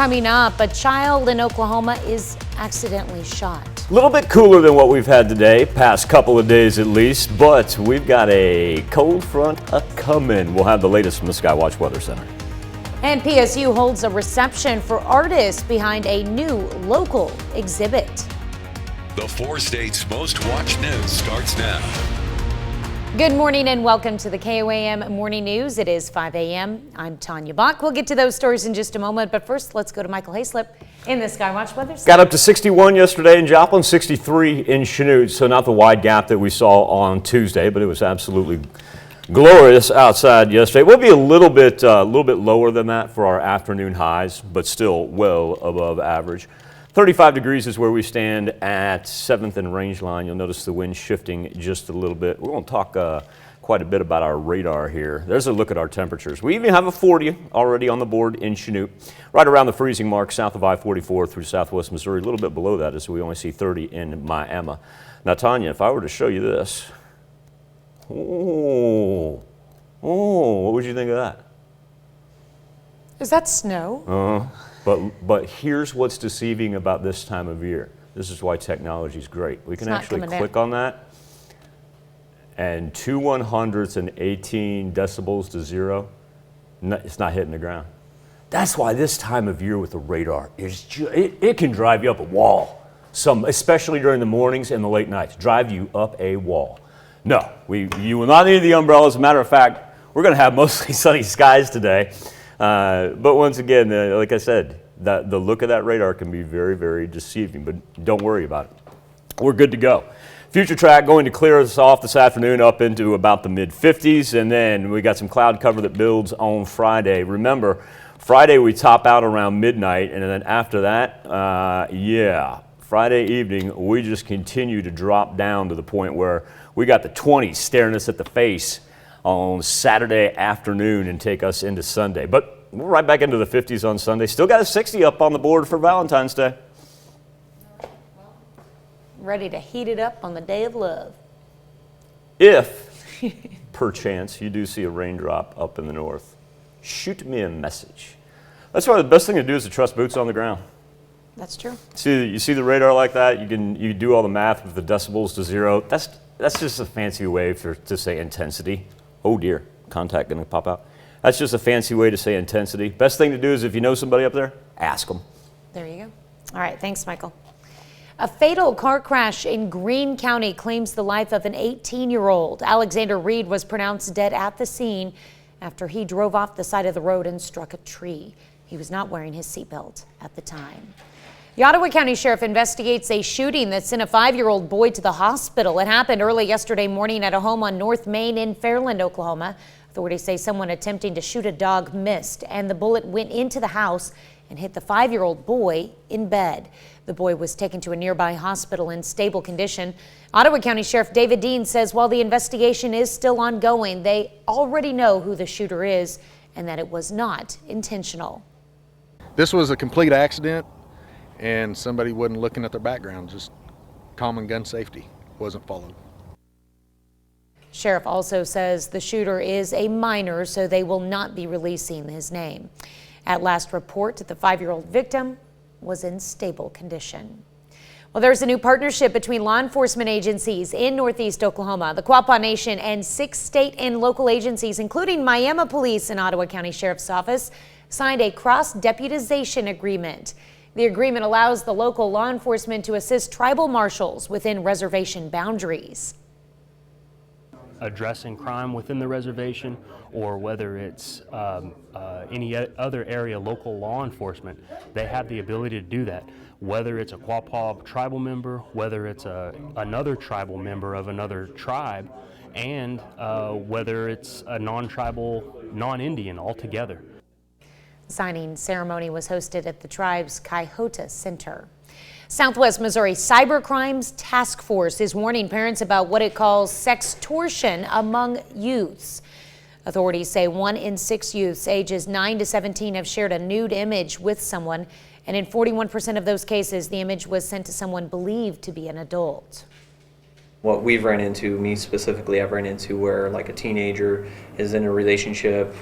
Coming up, a child in Oklahoma is accidentally shot. A little bit cooler than what we've had today, past couple of days at least, but we've got a cold front a-comin'. We'll have the latest from the Skywatch Weather Center. And PSU holds a reception for artists behind a new local exhibit. The 4 states' most watched news starts now. Good morning and welcome to the KOAM Morning News. It is 5 a.m. I'm Tanya Bach. We'll get to those stories in just a moment, but first let's go to Michael Hayslip in the Skywatch Weather Center. Got up to 61 yesterday in Joplin, 63 in Chanute, so not the wide gap that we saw on Tuesday, but it was absolutely glorious outside yesterday. We'll be a little bit lower than that for our afternoon highs, but still well above average. 35 degrees is where we stand at 7th and Range Line. You'll notice the wind shifting just a little bit. We're going to talk quite a bit about our radar here. There's a look at our temperatures. We even have a 40 already on the board in Chanute, right around the freezing mark south of I-44 through southwest Missouri. A little bit below that as we only see 30 in Miami. Now, Tanya, if I were to show you this, what would you think of that? Is that snow? But here's what's deceiving about this time of year. This is why technology is great. We can actually click on that, and 2/118 decibels to zero, it's not hitting the ground. That's why this time of year with the radar, it can drive you up a wall, especially during the mornings and the late nights, drive you up a wall. No, you will not need the umbrella. As a matter of fact, we're going to have mostly sunny skies today. But once again, like I said, the look of that radar can be very, very deceiving, but don't worry about it. We're good to go. Future track going to clear us off this afternoon up into about the mid-50s, and then we got some cloud cover that builds on Friday. Remember, Friday we top out around midnight, and then after that, Friday evening, we just continue to drop down to the point where we got the 20s staring us at the face on Saturday afternoon and take us into Sunday. But we're right back into the 50s on Sunday. Still got a 60 up on the board for Valentine's Day. Ready to heat it up on the day of love. If, perchance, you do see a raindrop up in the north, shoot me a message. That's why the best thing to do is to trust boots on the ground. That's true. You see the radar like that, you do all the math with the decibels to zero. That's just a fancy way to say intensity. Oh dear, contact gonna pop out. That's just a fancy way to say intensity. Best thing to do is if you know somebody up there, ask them. There you go. All right, thanks, Michael. A fatal car crash in Greene County claims the life of an 18-year-old. Alexander Reed was pronounced dead at the scene after he drove off the side of the road and struck a tree. He was not wearing his seatbelt at the time. The Ottawa County Sheriff investigates a shooting that sent a 5-year-old boy to the hospital. It happened early yesterday morning at a home on North Main in Fairland, Oklahoma. Authorities say someone attempting to shoot a dog missed, and the bullet went into the house and hit the 5-year-old boy in bed. The boy was taken to a nearby hospital in stable condition. Ottawa County Sheriff David Dean says while the investigation is still ongoing, they already know who the shooter is and that it was not intentional. This was a complete accident, and somebody wasn't looking at their background. Just common gun safety wasn't followed. Sheriff also says the shooter is a minor, so they will not be releasing his name. At last report, the 5-year-old victim was in stable condition. Well, there's a new partnership between law enforcement agencies in Northeast Oklahoma, the Quapaw Nation, and 6 state and local agencies, including Miami Police and Ottawa County Sheriff's Office, signed a cross-deputization agreement. The agreement allows the local law enforcement to assist tribal marshals within reservation boundaries. Addressing crime within the reservation, or whether it's any other area local law enforcement, they have the ability to do that. Whether it's a Quapaw tribal member, whether it's another tribal member of another tribe, and whether it's a non-tribal, non-Indian altogether. Signing ceremony was hosted at the tribe's Coyote Center. Southwest Missouri Cybercrimes Task Force is warning parents about what it calls sextortion among youths. Authorities say 1 in 6 youths ages 9 to 17 have shared a nude image with someone, and in 41% of those cases, the image was sent to someone believed to be an adult. What we've run into, me specifically, I've run into where like a teenager is in a relationship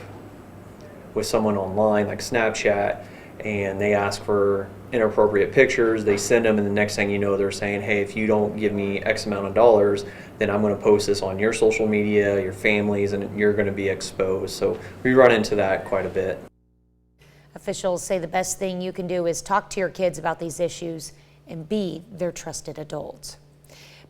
with someone online, like Snapchat, and they ask for inappropriate pictures, they send them, and the next thing you know, they're saying, hey, if you don't give me X amount of dollars, then I'm going to post this on your social media, your families, and you're going to be exposed. So we run into that quite a bit. Officials say the best thing you can do is talk to your kids about these issues and be their trusted adults.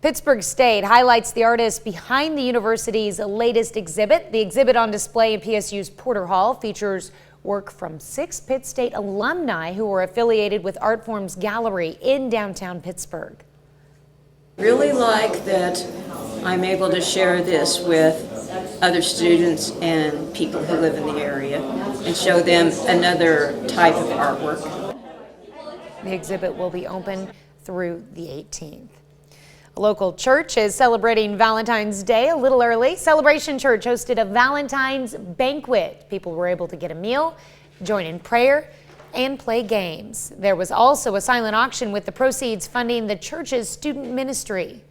Pittsburgh State highlights the artist behind the university's latest exhibit. The exhibit on display in PSU's Porter Hall features work from 6 Pitt State alumni who are affiliated with Artform's gallery in downtown Pittsburgh. Really like that I'm able to share this with other students and people who live in the area and show them another type of artwork. The exhibit will be open through the 18th. A local church is celebrating Valentine's Day a little early. Celebration Church hosted a Valentine's banquet. People were able to get a meal, join in prayer, and play games. There was also a silent auction with the proceeds funding the church's student ministry.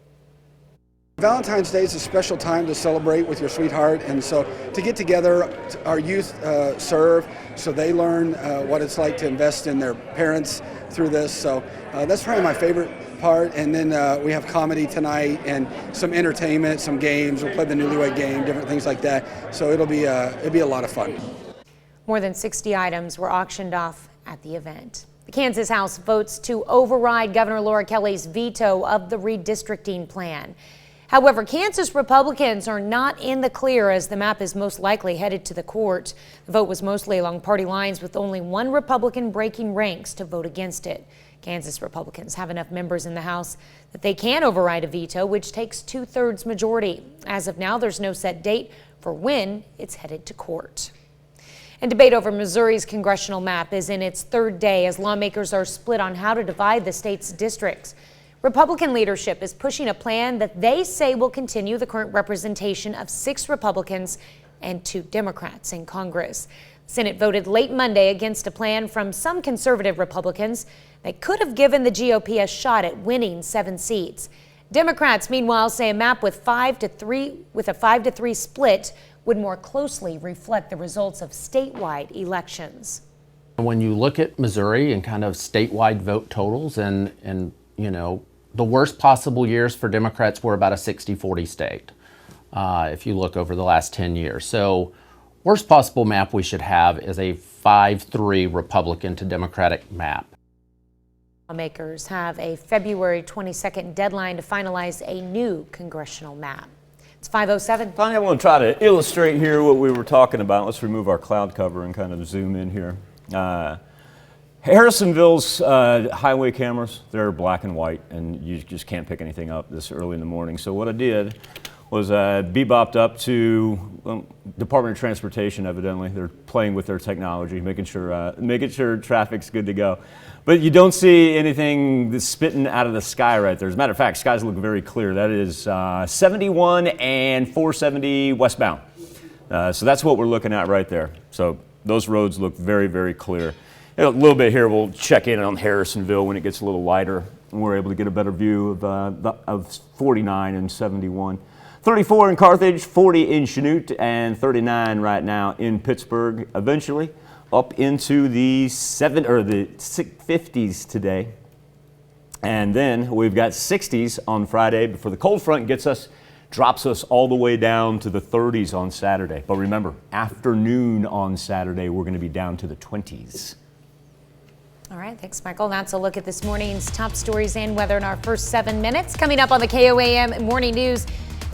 Valentine's Day is a special time to celebrate with your sweetheart, and so to get together, our youth serve, so they learn what it's like to invest in their parents through this. So that's probably my favorite part. And then we have comedy tonight and some entertainment, some games. We'll play the Newlywed Game, different things like that. So it'll be a lot of fun. More than 60 items were auctioned off at the event. The Kansas House votes to override Governor Laura Kelly's veto of the redistricting plan. However, Kansas Republicans are not in the clear as the map is most likely headed to the court. The vote was mostly along party lines, with only one Republican breaking ranks to vote against it. Kansas Republicans have enough members in the House that they can override a veto, which takes 2/3 majority. As of now, there's no set date for when it's headed to court. And debate over Missouri's congressional map is in its 3rd day as lawmakers are split on how to divide the state's districts. Republican leadership is pushing a plan that they say will continue the current representation of 6 Republicans and 2 Democrats in Congress. The Senate voted late Monday against a plan from some conservative Republicans that could have given the GOP a shot at winning 7 seats. Democrats, meanwhile, say a map with a 5-3 split would more closely reflect the results of statewide elections. When you look at Missouri and kind of statewide vote totals and you know, the worst possible years for Democrats were about a 60-40 state, if you look over the last 10 years. So worst possible map we should have is a 5-3 Republican to Democratic map. Lawmakers have a February 22nd deadline to finalize a new congressional map. It's 5:07. I want to try to illustrate here what we were talking about. Let's remove our cloud cover and kind of zoom in here. Harrisonville's highway cameras, they're black and white, and you just can't pick anything up this early in the morning. So what I did was bebopped up to Department of Transportation. Evidently, they're playing with their technology, making sure traffic's good to go. But you don't see anything that's spitting out of the sky right there. As a matter of fact, skies look very clear. That is 71 and 470 westbound. So that's what we're looking at right there. So those roads look very, very clear. In a little bit here, we'll check in on Harrisonville when it gets a little lighter, and we're able to get a better view of 49 and 71. 34 in Carthage, 40 in Chanute, and 39 right now in Pittsburgh. Eventually up into the 50s today. And then we've got 60s on Friday before the cold front drops us all the way down to the 30s on Saturday. But remember, afternoon on Saturday, we're going to be down to the 20s. All right, thanks, Michael. That's a look at this morning's top stories and weather in our first 7 minutes. Coming up on the KOAM Morning News,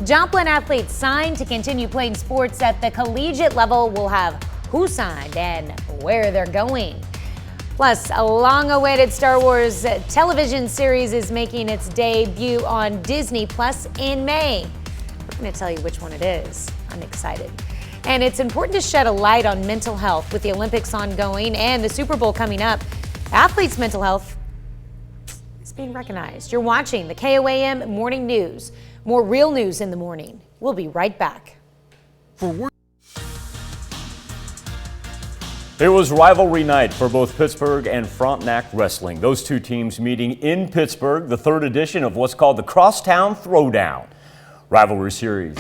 Joplin athletes signed to continue playing sports at the collegiate level. We'll have who signed and where they're going. Plus, a long-awaited Star Wars television series is making its debut on Disney Plus in May. We're going to tell you which one it is. I'm excited. And it's important to shed a light on mental health with the Olympics ongoing and the Super Bowl coming up. Athletes' mental health is being recognized. You're watching the KOAM Morning News. More real news in the morning. We'll be right back. It was rivalry night for both Pittsburgh and Frontenac Wrestling. Those two teams meeting in Pittsburgh, the 3rd edition of what's called the Crosstown Throwdown. Rivalry series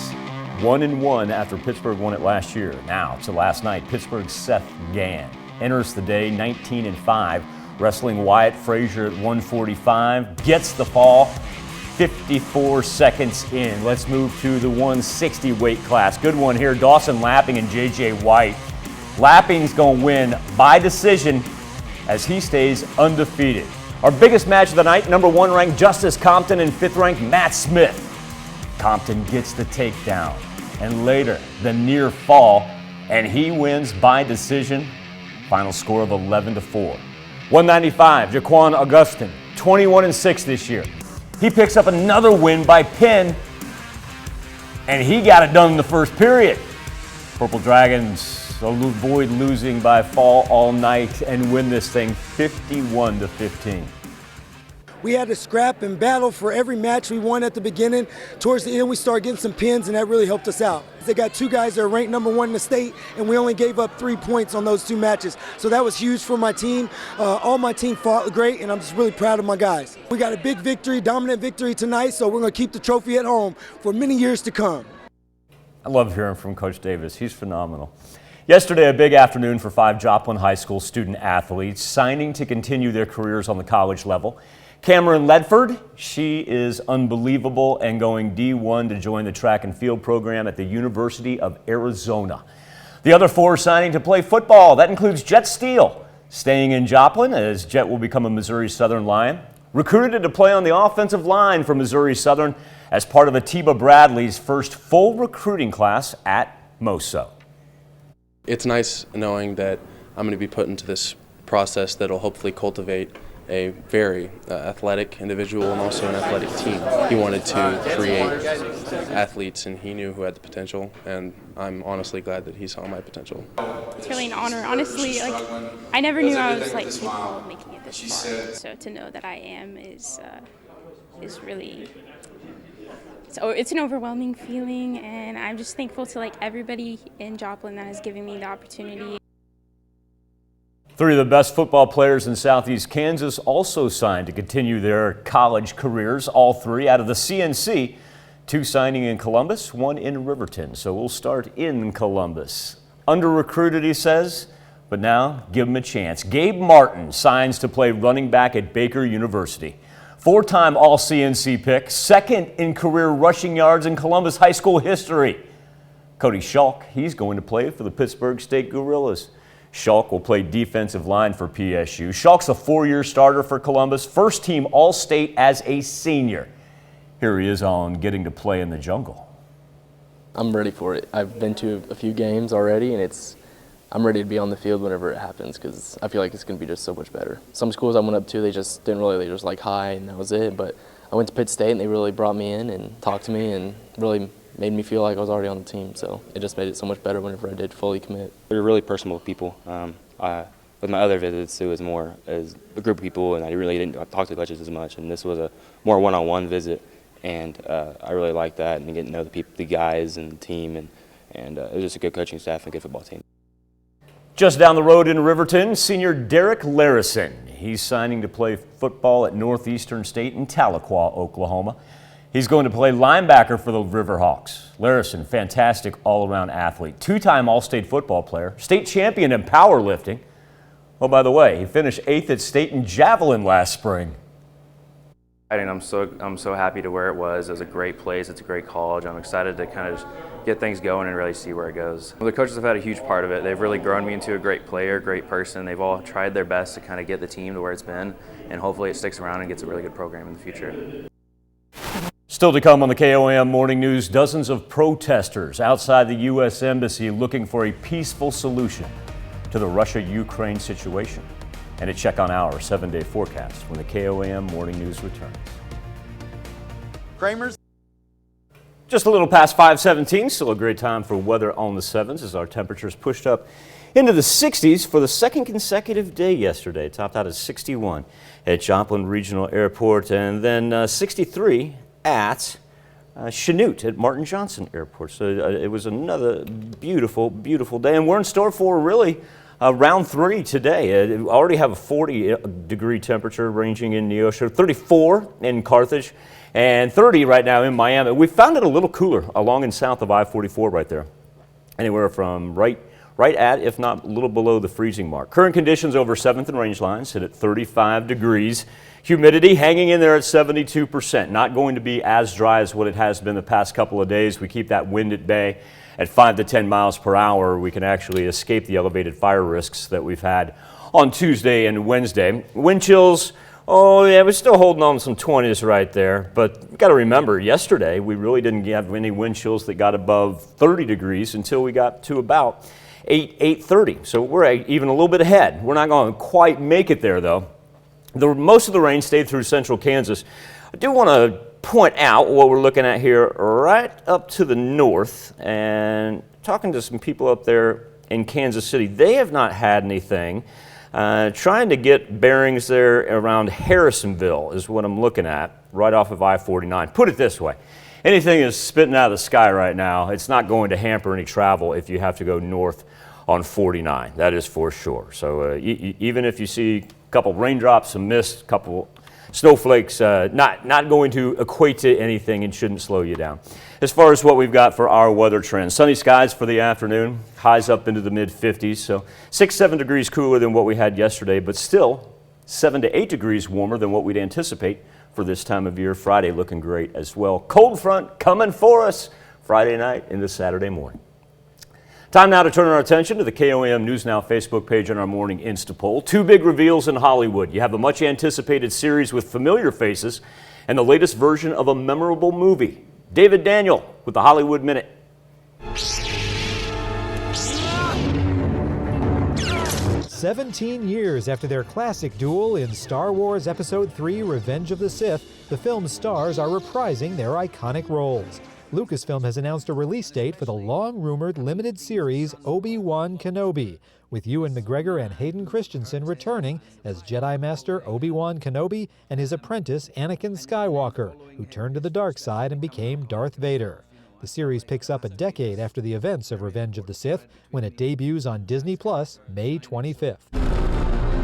1-1 after Pittsburgh won it last year. Now to last night, Pittsburgh's Seth Gann enters the day 19-5. Wrestling Wyatt Frazier at 145, gets the fall 54 seconds in. Let's move to the 160 weight class. Good one here, Dawson Lapping and J.J. White. Lapping's going to win by decision as he stays undefeated. Our biggest match of the night, number 1 ranked Justice Compton and 5th ranked Matt Smith. Compton gets the takedown and later the near fall, and he wins by decision. Final score of 11-4. 195, Jaquan Augustin, 21-6 this year. He picks up another win by pin, and he got it done in the first period. Purple Dragons avoid losing by fall all night and win this thing 51-15. We had to scrap and battle for every match we won at the beginning. Towards the end, we started getting some pins, and that really helped us out. They got 2 guys that are ranked number 1 in the state, and we only gave up 3 points on those 2 matches. So that was huge for my team. All my team fought great, and I'm just really proud of my guys. We got a big victory, dominant victory tonight, so we're going to keep the trophy at home for many years to come. I love hearing from Coach Davis. He's phenomenal. Yesterday, a big afternoon for 5 Joplin High School student athletes signing to continue their careers on the college level. Cameron Ledford, she is unbelievable and going D1 to join the track and field program at the University of Arizona. The other 4 signing to play football. That includes Jet Steele, staying in Joplin as Jet will become a Missouri Southern Lion. Recruited to play on the offensive line for Missouri Southern as part of Atiba Bradley's first full recruiting class at MOSO. It's nice knowing that I'm going to be put into this process that will hopefully cultivate a very athletic individual and also an athletic team. He wanted to create athletes, and he knew who had the potential, and I'm honestly glad that he saw my potential. It's really an honor. Honestly, I never knew I was capable of making it this far. So to know that I am is really, it's an overwhelming feeling, and I'm just thankful to everybody in Joplin that has given me the opportunity. 3 of the best football players in Southeast Kansas also signed to continue their college careers, all 3 out of the CNC. 2 signing in Columbus, 1 in Riverton. So we'll start in Columbus. Under-recruited, he says, but now give him a chance. Gabe Martin signs to play running back at Baker University. 4-time All-CNC pick, 2nd in career rushing yards in Columbus high school history. Cody Schalk, he's going to play for the Pittsburgh State Gorillas. Schalk will play defensive line for PSU. Schalk's a 4-year starter for Columbus, first team All-State as a senior. Here he is on getting to play in the jungle. I'm ready for it. I've been to a few games already, and I'm ready to be on the field whenever it happens because I feel like it's going to be just so much better. Some schools I went up to, they just like hi and that was it. But I went to Pitt State and they really brought me in and talked to me and really made me feel like I was already on the team. So it just made it so much better whenever I did fully commit. We were really personal people. With my other visits, it was more as a group of people, and I really didn't talk to the coaches as much. And this was a more one-on-one visit, and I really liked that and getting to know the guys and the team, and it was just a good coaching staff and a good football team. Just down the road in Riverton, senior Derrick Larrison. He's signing to play football at Northeastern State in Tahlequah, Oklahoma. He's going to play linebacker for the Riverhawks. Larrison, fantastic all-around athlete, 2-time All-State football player, state champion in powerlifting. Oh, by the way, he finished 8th at state in javelin last spring. I'm so happy to where it was. It was a great place. It's a great college. I'm excited to kind of just get things going and really see where it goes. Well, the coaches have had a huge part of it. They've really grown me into a great player, great person. They've all tried their best to kind of get the team to where it's been, and hopefully it sticks around and gets a really good program in the future. Still to come on the KOAM Morning News, dozens of protesters outside the U.S. Embassy looking for a peaceful solution to the Russia-Ukraine situation. And a check on our 7-day forecast when the KOAM Morning News returns. Kramer's. Just a little past 5:17, still a great time for weather on the 7s as our temperatures pushed up into the 60s for the second consecutive day yesterday. Topped out at 61 at Joplin Regional Airport and then 63 at Chanute at Martin Johnson Airport. So it was another beautiful, beautiful day. And we're in store for really round 3 today. We already have a 40-degree temperature ranging in Neosho, 34 in Carthage, and 30 right now in Miami. We found it a little cooler along and south of I-44 right there. Anywhere from right right at, if not a little below, the freezing mark. Current conditions over 7th and Range Line sit at 35 degrees. Humidity hanging in there at 72%. Not going to be as dry as what it has been the past couple of days. We keep that wind at bay at 5 to 10 miles per hour. We can actually escape the elevated fire risks that we've had on Tuesday and Wednesday. Wind chills, oh yeah, we're still holding on to some 20s right there. But you got to remember, yesterday we really didn't have any wind chills that got above 30 degrees until we got to about 8:30. So we're even a little bit ahead. We're not going to quite make it there though. Most of the rain stayed through central Kansas. I do want to point out what we're looking at here right up to the north, and talking to some people up there in Kansas City. They have not had anything. Trying to get bearings there around Harrisonville is what I'm looking at, right off of I-49. Put it this way, anything is spitting out of the sky right now. It's not going to hamper any travel if you have to go north on 49. That is for sure. So even if you see a couple raindrops, some mist, a couple snowflakes, not going to equate to anything and shouldn't slow you down. As far as what we've got for our weather trends, sunny skies for the afternoon, highs up into the mid-50s, so 6-7 degrees cooler than what we had yesterday, but still 7 to 8 degrees warmer than what we'd anticipate for this time of year. Friday looking great as well. Cold front coming for us Friday night into Saturday morning. Time now to turn our attention to the KOAM News Now Facebook page on our morning Insta poll. 2 big reveals in Hollywood. You have a much anticipated series with familiar faces and the latest version of a memorable movie. David Daniel with the Hollywood Minute. 17 years after their classic duel in Star Wars Episode III Revenge of the Sith, the film's stars are reprising their iconic roles. Lucasfilm has announced a release date for the long-rumored limited series Obi-Wan Kenobi, with Ewan McGregor and Hayden Christensen returning as Jedi Master Obi-Wan Kenobi and his apprentice Anakin Skywalker, who turned to the dark side and became Darth Vader. The series picks up a decade after the events of Revenge of the Sith, when it debuts on Disney Plus May 25th.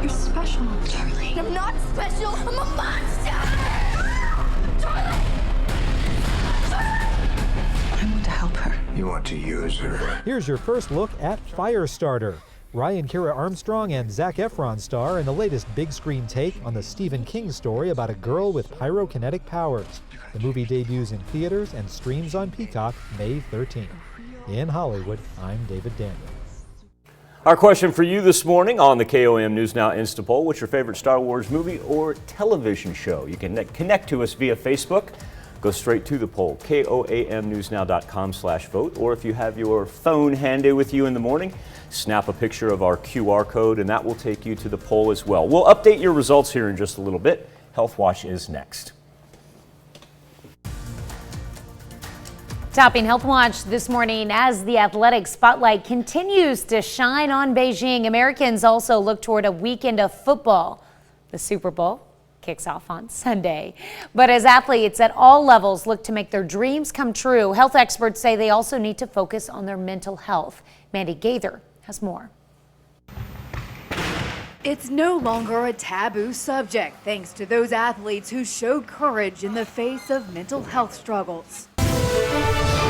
You're special, darling. I'm not special. I'm a monster! Darling! I want to help her. You want to use her. Here's your first look at Firestarter. Ryan Kira Armstrong and Zac Efron star in the latest big screen take on the Stephen King story about a girl with pyrokinetic powers. The movie debuts in theaters and streams on Peacock May 13th. In Hollywood, I'm David Daniel. Our question for you this morning on the KOAM News Now Insta poll: what's your favorite Star Wars movie or television show? You can connect to us via Facebook. Go straight to the poll, koamnewsnow.com/vote, or if you have your phone handy with you in the morning, snap a picture of our QR code and that will take you to the poll as well. We'll update your results here in just a little bit. Healthwatch is next. Topping Healthwatch this morning, as the athletic spotlight continues to shine on Beijing, Americans also look toward a weekend of football. The Super Bowl kicks off on Sunday. But as athletes at all levels look to make their dreams come true, health experts say they also need to focus on their mental health. Mandy Gaither has more. It's no longer a taboo subject thanks to those athletes who showed courage in the face of mental health struggles.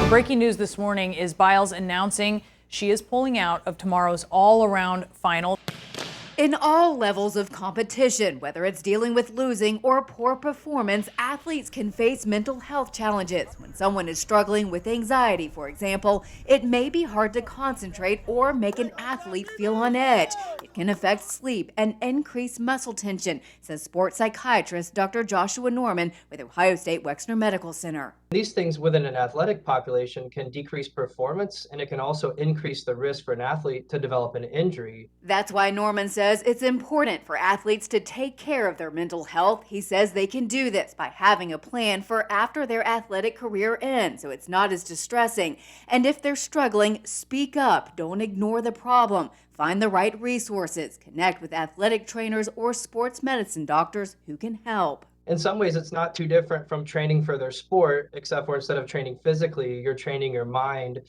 Breaking news this morning is Biles announcing she is pulling out of tomorrow's all-around final. In all levels of competition, whether it's dealing with losing or poor performance, athletes can face mental health challenges. When someone is struggling with anxiety, for example, it may be hard to concentrate or make an athlete feel on edge. It can affect sleep and increase muscle tension, says sports psychiatrist Dr. Joshua Norman with Ohio State Wexner Medical Center. These things within an athletic population can decrease performance, and it can also increase the risk for an athlete to develop an injury. That's why Norman says it's important for athletes to take care of their mental health. He says they can do this by having a plan for after their athletic career ends, so it's not as distressing. And if they're struggling, speak up. Don't ignore the problem. Find the right resources. Connect with athletic trainers or sports medicine doctors who can help. In some ways, it's not too different from training for their sport, except for instead of training physically, you're training your mind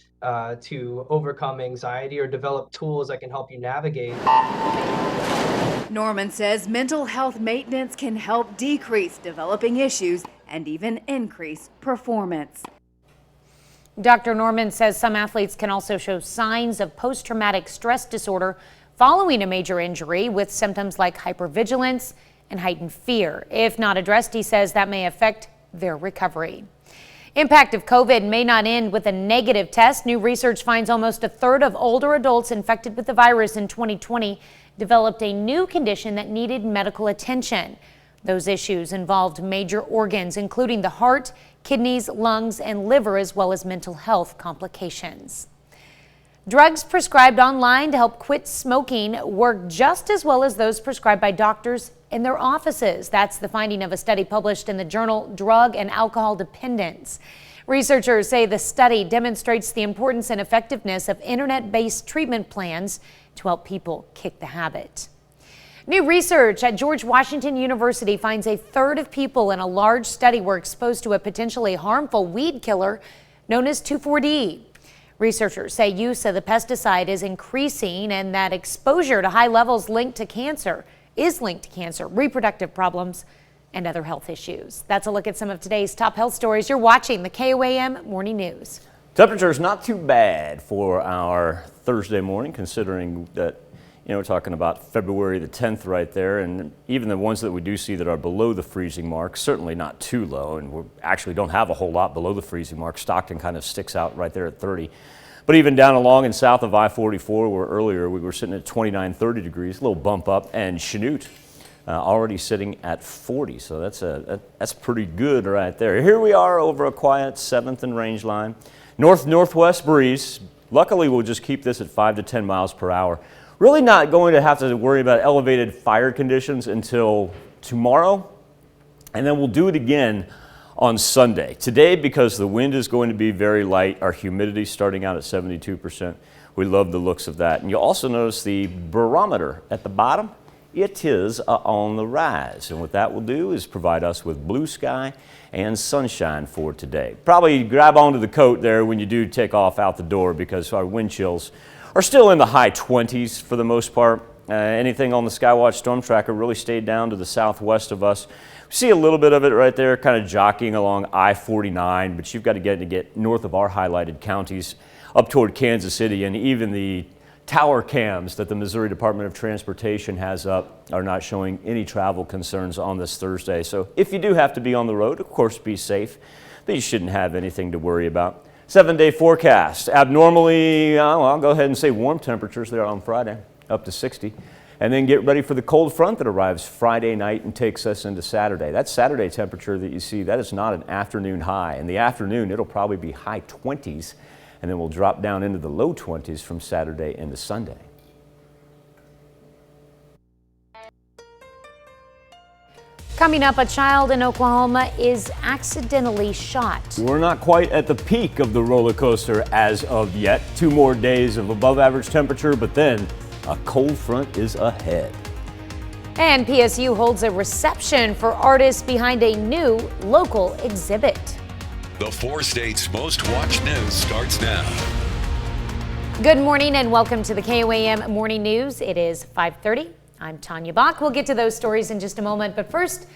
to overcome anxiety or develop tools that can help you navigate. Norman says mental health maintenance can help decrease developing issues and even increase performance. Dr. Norman says some athletes can also show signs of post-traumatic stress disorder following a major injury, with symptoms like hypervigilance and heightened fear. If not addressed, he says that may affect their recovery. Impact of COVID may not end with a negative test. New research finds almost a third of older adults infected with the virus in 2020 developed a new condition that needed medical attention. Those issues involved major organs, including the heart, kidneys, lungs, and liver, as well as mental health complications. Drugs prescribed online to help quit smoking work just as well as those prescribed by doctors in their offices. That's the finding of a study published in the journal Drug and Alcohol Dependence. Researchers say the study demonstrates the importance and effectiveness of internet-based treatment plans to help people kick the habit. New research at George Washington University finds a third of people in a large study were exposed to a potentially harmful weed killer known as 2,4-D. Researchers say use of the pesticide is increasing and that exposure to high levels is linked to cancer, reproductive problems, and other health issues. That's a look at some of today's top health stories. You're watching the KOAM Morning News. Temperature's not too bad for our Thursday morning, considering that, we're talking about February the 10th right there, and even the ones that we do see that are below the freezing mark, certainly not too low, and we actually don't have a whole lot below the freezing mark. Stockton kind of sticks out right there at 30. But even down along and south of I-44, where earlier we were sitting at 29, 30 degrees, a little bump up, and Chanute already sitting at 40, so that's pretty good right there. Here we are over a quiet 7th and range line. North-northwest breeze. Luckily, we'll just keep this at 5 to 10 miles per hour. Really not going to have to worry about elevated fire conditions until tomorrow, and then we'll do it again on Sunday. Today, because the wind is going to be very light, our humidity starting out at 72%. We love the looks of that. And you'll also notice the barometer at the bottom. It is on the rise, and what that will do is provide us with blue sky and sunshine for today. Probably grab onto the coat there when you do take off out the door, because our wind chills are still in the high 20s for the most part. Anything on the Skywatch storm tracker really stayed down to the southwest of us. We see a little bit of it right there, kind of jockeying along I-49, but you've got to get north of our highlighted counties up toward Kansas City, and even the tower cams that the Missouri Department of Transportation has up are not showing any travel concerns on this Thursday. So if you do have to be on the road, of course, be safe, but you shouldn't have anything to worry about. 7-day forecast. Abnormally, I'll go ahead and say warm temperatures there on Friday, up to 60. And then get ready for the cold front that arrives Friday night and takes us into Saturday. That Saturday temperature that you see, that is not an afternoon high. In the afternoon, it'll probably be high 20s, and then we'll drop down into the low 20s from Saturday into Sunday. Coming up, a child in Oklahoma is accidentally shot. We're not quite at the peak of the roller coaster as of yet. 2 more days of above average temperature, but then a cold front is ahead. And PSU holds a reception for artists behind a new local exhibit. The 4 states' most watched news starts now. Good morning and welcome to the KOAM Morning News. It is 5:30. I'm Tanya Bach. We'll get to those stories in just a moment, but first,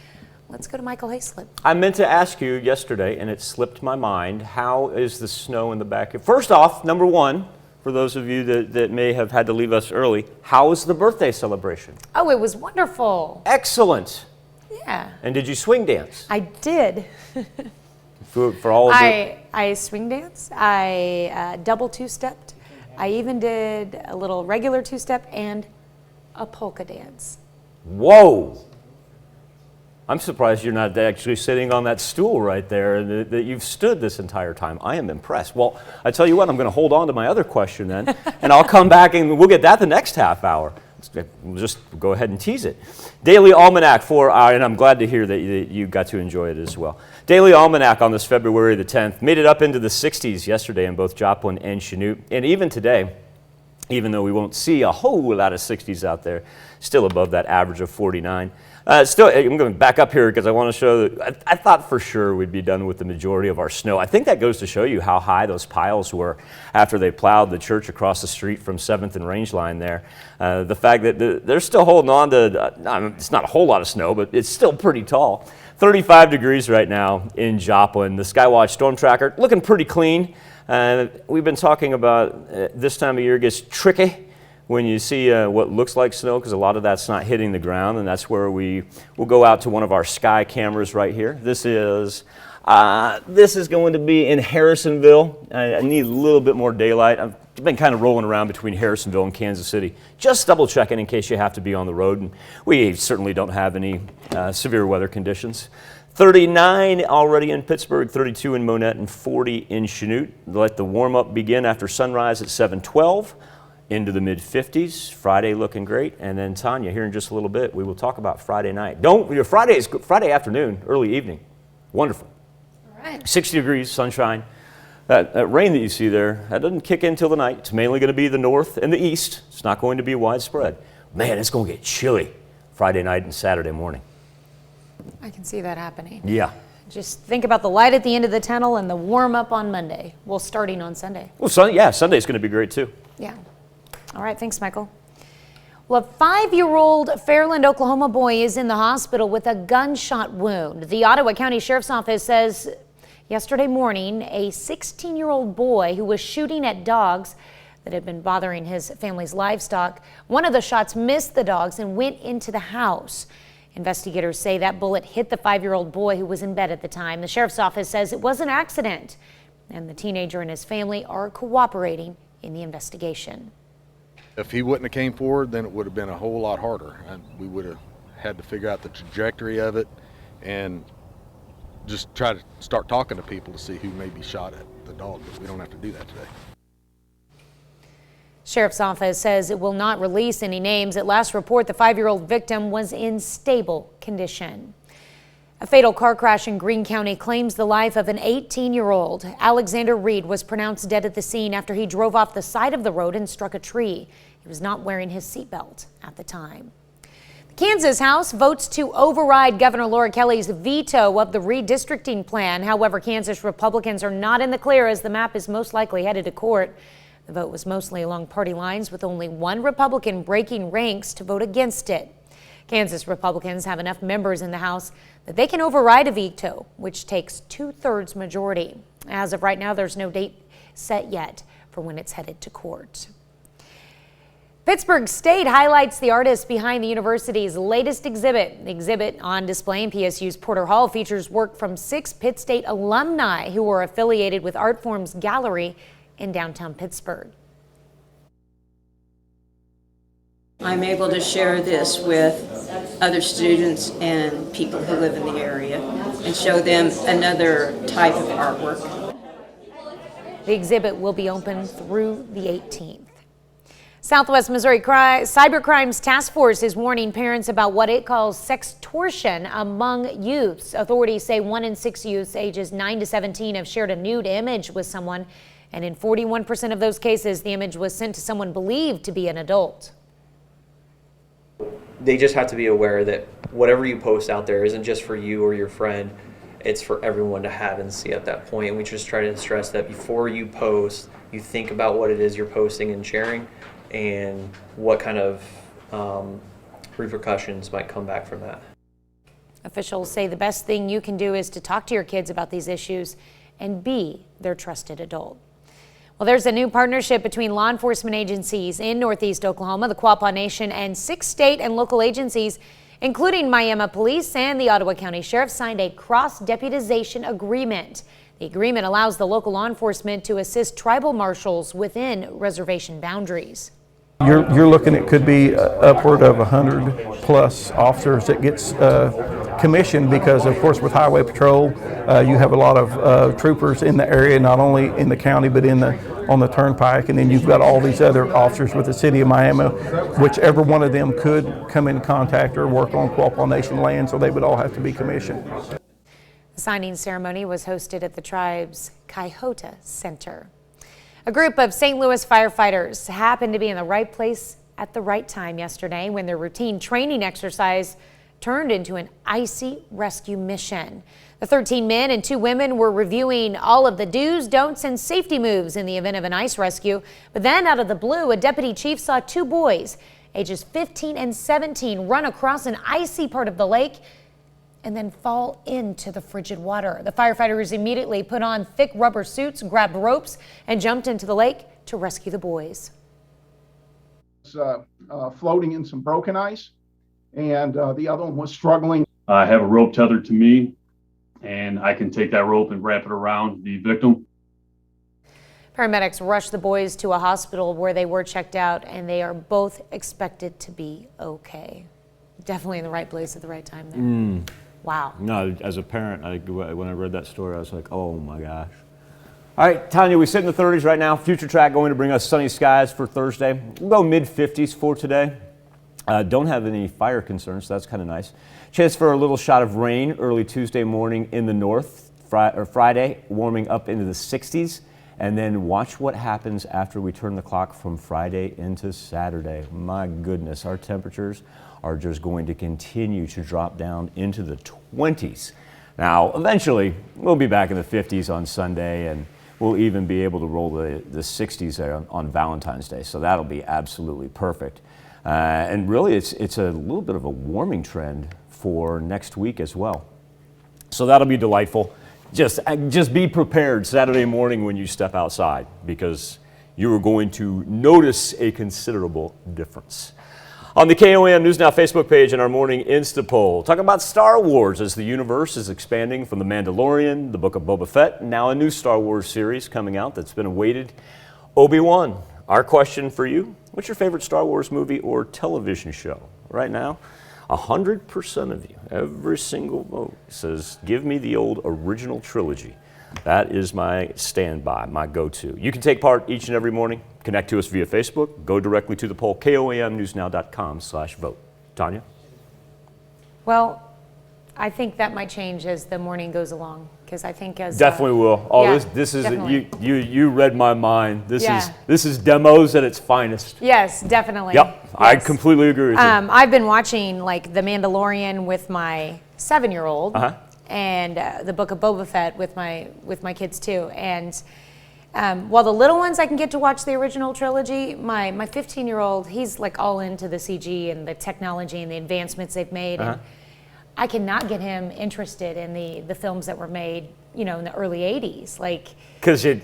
let's go to Michael Hayslip. I meant to ask you yesterday, and it slipped my mind, how is the snow in the back? First off, number one, for those of you that may have had to leave us early, how was the birthday celebration? Oh, it was wonderful. Excellent. Yeah. And did you swing dance? I did. For all of I swing danced. I double two-stepped. I even did a little regular two-step and a polka dance. Whoa! I'm surprised you're not actually sitting on that stool right there and that you've stood this entire time. I am impressed. Well, I tell you what, I'm going to hold on to my other question then, and I'll come back and we'll get that the next half hour. We'll just go ahead and tease it. Daily Almanac and I'm glad to hear that you got to enjoy it as well. Daily Almanac on this February the 10th made it up into the 60s yesterday in both Joplin and Chanute, and even today, even though we won't see a whole lot of 60s out there, still above that average of 49. Still, I'm going back up here because I want to show that I thought for sure we'd be done with the majority of our snow. I think that goes to show you how high those piles were after they plowed the church across the street from 7th and Range Line there. The fact that they're still holding on to, it's not a whole lot of snow, but it's still pretty tall. 35 degrees right now in Joplin. The Skywatch storm tracker looking pretty clean. We've been talking about this time of year gets tricky when you see what looks like snow, because a lot of that's not hitting the ground, and that's where we'll go out to one of our sky cameras right here. This is going to be in Harrisonville. I need a little bit more daylight. I've been kind of rolling around between Harrisonville and Kansas City, just double checking in case you have to be on the road. And we certainly don't have any severe weather conditions. 39 already in Pittsburgh, 32 in Monette, and 40 in Chanute. Let the warm-up begin after sunrise at 7:12 into the mid-50s. Friday looking great. And then Tanya, here in just a little bit, we will talk about Friday night. Friday afternoon, early evening. Wonderful. All right. 60 degrees, sunshine. That rain that you see there, that doesn't kick in until the night. It's mainly going to be the north and the east. It's not going to be widespread. Man, it's going to get chilly Friday night and Saturday morning. I can see that happening. Yeah. Just think about the light at the end of the tunnel and the warm up on Monday. Well, starting on Sunday. Well, Sunday's going to be great too. Yeah. All right, thanks, Michael. Well, a 5-year-old Fairland, Oklahoma boy is in the hospital with a gunshot wound. The Ottawa County Sheriff's Office says yesterday morning, a 16-year-old boy who was shooting at dogs that had been bothering his family's livestock. One of the shots missed the dogs and went into the house. Investigators say that bullet hit the 5-year-old boy who was in bed at the time. The sheriff's office says it was an accident, and the teenager and his family are cooperating in the investigation. If he wouldn't have came forward, then it would have been a whole lot harder. We would have had to figure out the trajectory of it and just try to start talking to people to see who maybe shot at the dog, but we don't have to do that today. Sheriff's office says it will not release any names. At last report, the 5-year-old victim was in stable condition. A fatal car crash in Greene County claims the life of an 18-year-old. Alexander Reed was pronounced dead at the scene after he drove off the side of the road and struck a tree. He was not wearing his seatbelt at the time. The Kansas House votes to override Governor Laura Kelly's veto of the redistricting plan. However, Kansas Republicans are not in the clear as the map is most likely headed to court. The vote was mostly along party lines, with only one Republican breaking ranks to vote against it. Kansas Republicans have enough members in the House that they can override a veto, which takes 2/3 majority. As of right now, there's no date set yet for when it's headed to court. Pittsburgh State highlights the artist behind the university's latest exhibit. The exhibit on display in PSU's Porter Hall features work from 6 Pitt State alumni who are affiliated with Artform's gallery in downtown Pittsburgh. I'm able to share this with other students and people who live in the area and show them another type of artwork. The exhibit will be open through the 18th. Southwest Missouri Cybercrimes Task Force is warning parents about what it calls sextortion among youths. Authorities say 1 in 6 youths ages 9 to 17 have shared a nude image with someone, and in 41% of those cases, the image was sent to someone believed to be an adult. They just have to be aware that whatever you post out there isn't just for you or your friend, it's for everyone to have and see at that point. And we just try to stress that before you post, you think about what it is you're posting and sharing and what kind of repercussions might come back from that. Officials say the best thing you can do is to talk to your kids about these issues and be their trusted adult. Well, there's a new partnership between law enforcement agencies in Northeast Oklahoma, the Quapaw Nation, and 6 state and local agencies, including Miami Police and the Ottawa County Sheriff, signed a cross-deputization agreement. The agreement allows the local law enforcement to assist tribal marshals within reservation boundaries. You're looking at could be upward of 100 plus officers that gets commissioned because, of course, with Highway Patrol, you have a lot of troopers in the area, not only in the county but on the turnpike, and then you've got all these other officers with the city of Miami, whichever one of them could come in contact or work on Quapaw Nation land, so they would all have to be commissioned. The signing ceremony was hosted at the tribe's Coyote Center. A group of St. Louis firefighters happened to be in the right place at the right time yesterday when their routine training exercise turned into an icy rescue mission. The 13 men and 2 women were reviewing all of the do's, don'ts, and safety moves in the event of an ice rescue. But then out of the blue, a deputy chief saw 2 boys, ages 15 and 17, run across an icy part of the lake and then fall into the frigid water. The firefighters immediately put on thick rubber suits, grabbed ropes, and jumped into the lake to rescue the boys. Floating in some broken ice, and the other one was struggling. I have a rope tethered to me, and I can take that rope and wrap it around the victim. Paramedics rushed the boys to a hospital where they were checked out, and they are both expected to be okay. Definitely in the right place at the right time there. Wow. No, as a parent, when I read that story, I was like, oh my gosh. All right, Tanya, we sit in the 30s right now. Future track going to bring us sunny skies for Thursday. We'll go mid-50s for today. Don't have any fire concerns, so that's kind of nice. Chance for a little shot of rain early Tuesday morning in the north. Friday, warming up into the 60s. And then watch what happens after we turn the clock from Friday into Saturday. My goodness, our temperatures are just going to continue to drop down into the 20s. Now, eventually, we'll be back in the 50s on Sunday, and we'll even be able to roll the 60s on Valentine's Day. So that'll be absolutely perfect. And really, it's a little bit of a warming trend for next week as well. So that'll be delightful. Just be prepared Saturday morning when you step outside, because you are going to notice a considerable difference. On the KOAM News Now Facebook page and our morning Insta poll, talk about Star Wars as the universe is expanding from The Mandalorian, the Book of Boba Fett, and now a new Star Wars series coming out that's been awaited, Obi-Wan. Our question for you, what's your favorite Star Wars movie or television show? Right now, 100% of you, every single vote, says, give me the old original trilogy. That is my standby, my go-to. You can take part each and every morning. Connect to us via Facebook. Go directly to the poll, koamnewsnow.com/vote. Tanya? Well, I think that might change as the morning goes along, because I think as definitely will. Oh, yeah, this is definitely. you read my mind. This Yeah. is demos at its finest. Yes, definitely. Yep, Yes. I completely agree with you. I've been watching like The Mandalorian with my 7-year-old, and the Book of Boba Fett with my kids too. And while the little ones I can get to watch the original trilogy, my 15-year-old, he's like all into the CG and the technology and the advancements they've made. And I cannot get him interested in the films that were made, in the early 80s. Like, because he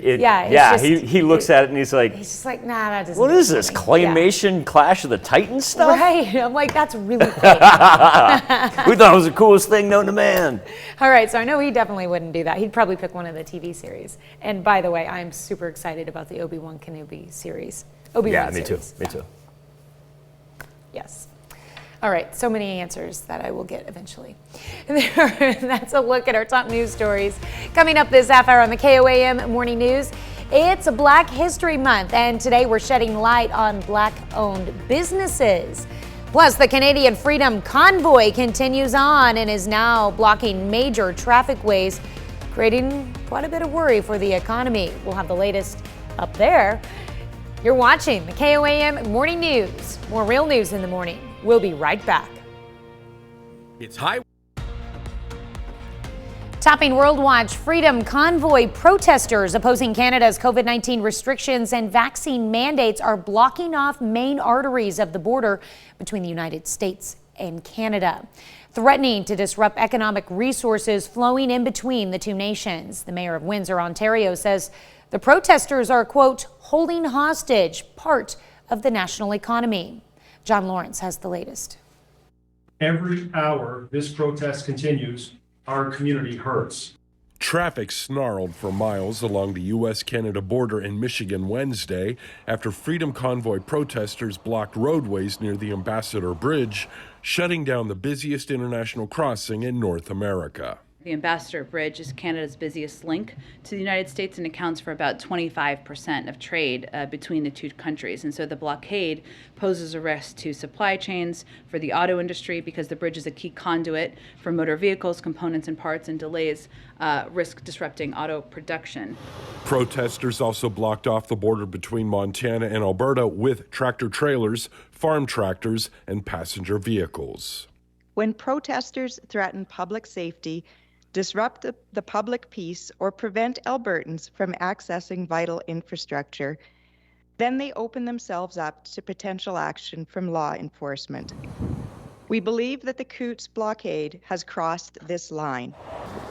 looks at it and he's just like, nah, that doesn't. What is this, claymation Clash of the Titans stuff? Right. I'm like, that's really fake. We thought it was the coolest thing known to man. All right, so I know he definitely wouldn't do that. He'd probably pick one of the TV series. And by the way, I'm super excited about the Obi-Wan Kenobi series. Yeah, me too. Yes. All right, so many answers that I will get eventually. That's a look at our top news stories. Coming up this half hour on the KOAM Morning News, it's Black History Month, and today we're shedding light on Black-owned businesses. Plus, the Canadian Freedom Convoy continues on and is now blocking major traffic ways, creating quite a bit of worry for the economy. We'll have the latest up there. You're watching the KOAM Morning News. More real news in the morning. We'll be right back. It's high. Topping World Watch, Freedom Convoy protesters opposing Canada's COVID-19 restrictions and vaccine mandates are blocking off main arteries of the border between the United States and Canada, threatening to disrupt economic resources flowing in between the two nations. The mayor of Windsor, Ontario, says the protesters are, quote, holding hostage part of the national economy. John Lawrence has the latest. Every hour this protest continues, our community hurts. Traffic snarled for miles along the U.S.-Canada border in Michigan Wednesday after Freedom Convoy protesters blocked roadways near the Ambassador Bridge, shutting down the busiest international crossing in North America. The Ambassador Bridge is Canada's busiest link to the United States and accounts for about 25% of trade between the two countries. And so the blockade poses a risk to supply chains for the auto industry because the bridge is a key conduit for motor vehicles, components and parts, and delays risk disrupting auto production. Protesters also blocked off the border between Montana and Alberta with tractor trailers, farm tractors, and passenger vehicles. When protesters threaten public safety, disrupt the public peace, or prevent Albertans from accessing vital infrastructure, then they open themselves up to potential action from law enforcement. We believe that the Coots blockade has crossed this line.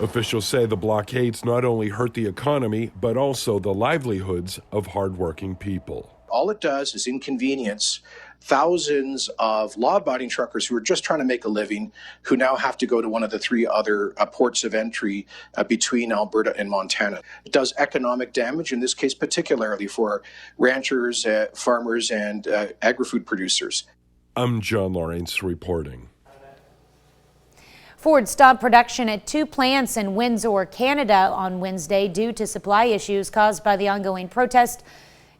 Officials say the blockades not only hurt the economy, but also the livelihoods of hardworking people. All it does is inconvenience thousands of law-abiding truckers who are just trying to make a living, who now have to go to one of the three other ports of entry between Alberta and Montana. It does economic damage, in this case particularly for ranchers, farmers, and agri-food producers. I'm John Lawrence reporting. Ford stopped production at 2 plants in Windsor, Canada on Wednesday due to supply issues caused by the ongoing protest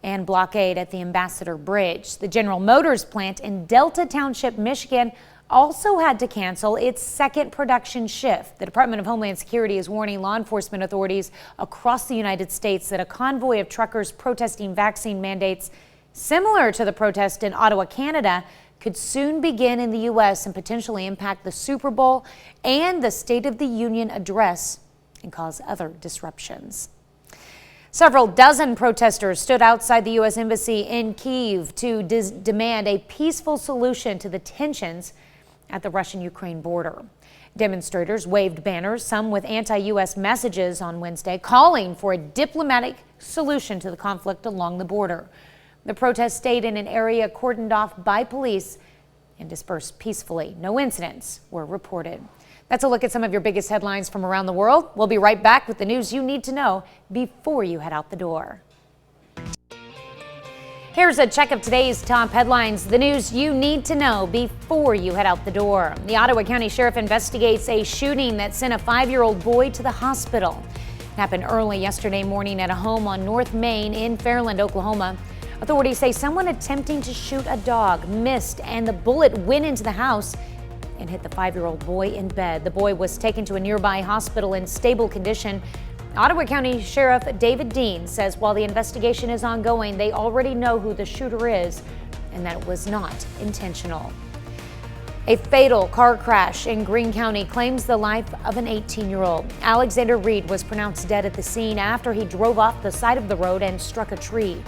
and blockade at the Ambassador Bridge. The General Motors plant in Delta Township, Michigan also had to cancel its second production shift. The Department of Homeland Security is warning law enforcement authorities across the United States that a convoy of truckers protesting vaccine mandates similar to the protest in Ottawa, Canada, could soon begin in the U.S. and potentially impact the Super Bowl and the State of the Union address and cause other disruptions. Several dozen protesters stood outside the U.S. Embassy in Kyiv to demand a peaceful solution to the tensions at the Russian-Ukraine border. Demonstrators waved banners, some with anti-U.S. messages on Wednesday, calling for a diplomatic solution to the conflict along the border. The protest stayed in an area cordoned off by police and dispersed peacefully. No incidents were reported. That's a look at some of your biggest headlines from around the world. We'll be right back with the news you need to know before you head out the door. Here's a check of today's top headlines, the news you need to know before you head out the door. The Ottawa County Sheriff investigates a shooting that sent a 5-year-old boy to the hospital. It happened early yesterday morning at a home on North Main in Fairland, Oklahoma. Authorities say someone attempting to shoot a dog missed and the bullet went into the house and hit the 5-year-old boy in bed. The boy was taken to a nearby hospital in stable condition. Ottawa County Sheriff David Dean says while the investigation is ongoing, they already know who the shooter is and that it was not intentional. A fatal car crash in Greene County claims the life of an 18-year-old. Alexander Reed was pronounced dead at the scene after he drove off the side of the road and struck a tree.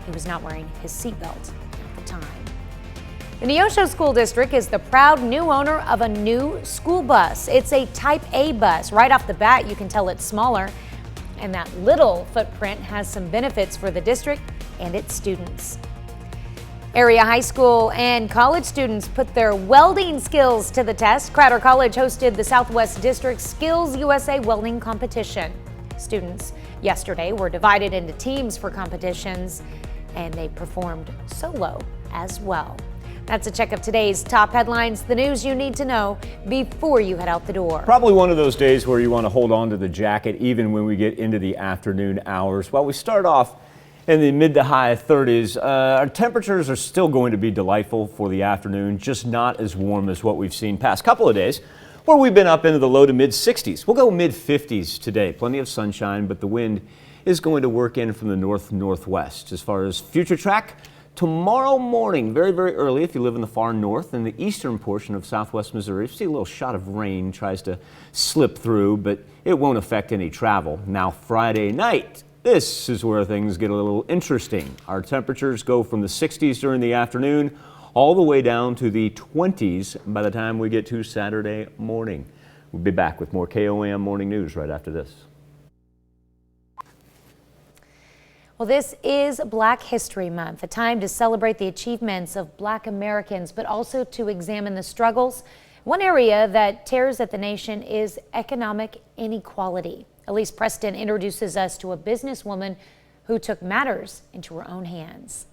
He was not wearing his seatbelt at the time. The Neosho School District is the proud new owner of a new school bus. It's a Type A bus. Right off the bat, you can tell it's smaller. And that little footprint has some benefits for the district and its students. Area high school and college students put their welding skills to the test. Crowder College hosted the Southwest District Skills USA Welding Competition. Students yesterday were divided into teams for competitions, and they performed solo as well. That's a check of today's top headlines, the news you need to know before you head out the door. Probably one of those days where you want to hold on to the jacket even when we get into the afternoon hours. While we start off in the mid to high 30s, our temperatures are still going to be delightful for the afternoon, just not as warm as what we've seen past couple of days, where we've been up into the low to mid 60s. We'll go mid 50s today. Plenty of sunshine, but the wind is going to work in from the north-northwest. As far as future track, tomorrow morning, very, very early, if you live in the far north and the eastern portion of southwest Missouri, see a little shot of rain tries to slip through, but it won't affect any travel. Now, Friday night, this is where things get a little interesting. Our temperatures go from the 60s during the afternoon all the way down to the 20s by the time we get to Saturday morning. We'll be back with more KOAM Morning News right after this. Well, this is Black History Month, a time to celebrate the achievements of Black Americans, but also to examine the struggles. One area that tears at the nation is economic inequality. Elise Preston introduces us to a businesswoman who took matters into her own hands.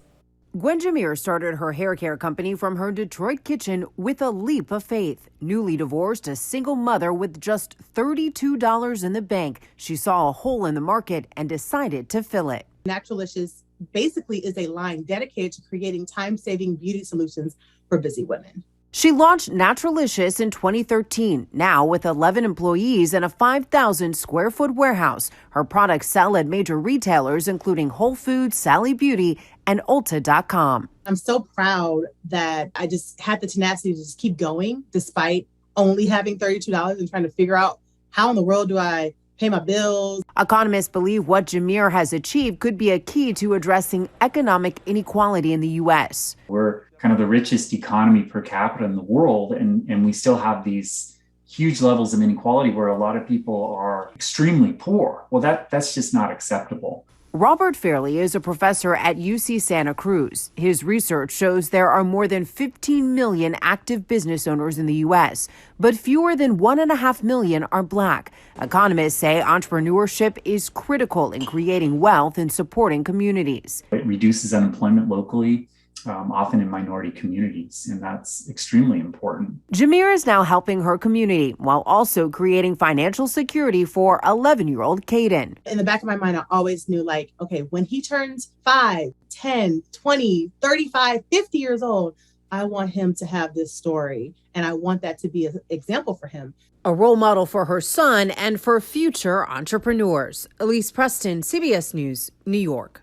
Gwen Jameer started her hair care company from her Detroit kitchen with a leap of faith. Newly divorced, a single mother with just $32 in the bank, she saw a hole in the market and decided to fill it. Naturalicious basically is a line dedicated to creating time-saving beauty solutions for busy women. She launched Naturalicious in 2013. Now, with 11 employees and a 5,000 square foot warehouse, her products sell at major retailers including Whole Foods, Sally Beauty, and Ulta.com. I'm so proud that I just had the tenacity to just keep going despite only having $32 and trying to figure out how in the world do I pay my bills. Economists believe what Jameer has achieved could be a key to addressing economic inequality in the U.S. We're kind of the richest economy per capita in the world, and we still have these huge levels of inequality where a lot of people are extremely poor. Well, that's just not acceptable. Robert Fairley is a professor at UC Santa Cruz. His research shows there are more than 15 million active business owners in the U.S., but fewer than 1.5 million are Black. Economists say entrepreneurship is critical in creating wealth and supporting communities. It reduces unemployment locally, often in minority communities, and that's extremely important. Jameer is now helping her community while also creating financial security for 11-year-old Caden. In the back of my mind, I always knew, like, okay, when he turns 5, 10, 20, 35, 50 years old, I want him to have this story, and I want that to be an example for him. A role model for her son and for future entrepreneurs. Elise Preston, CBS News, New York.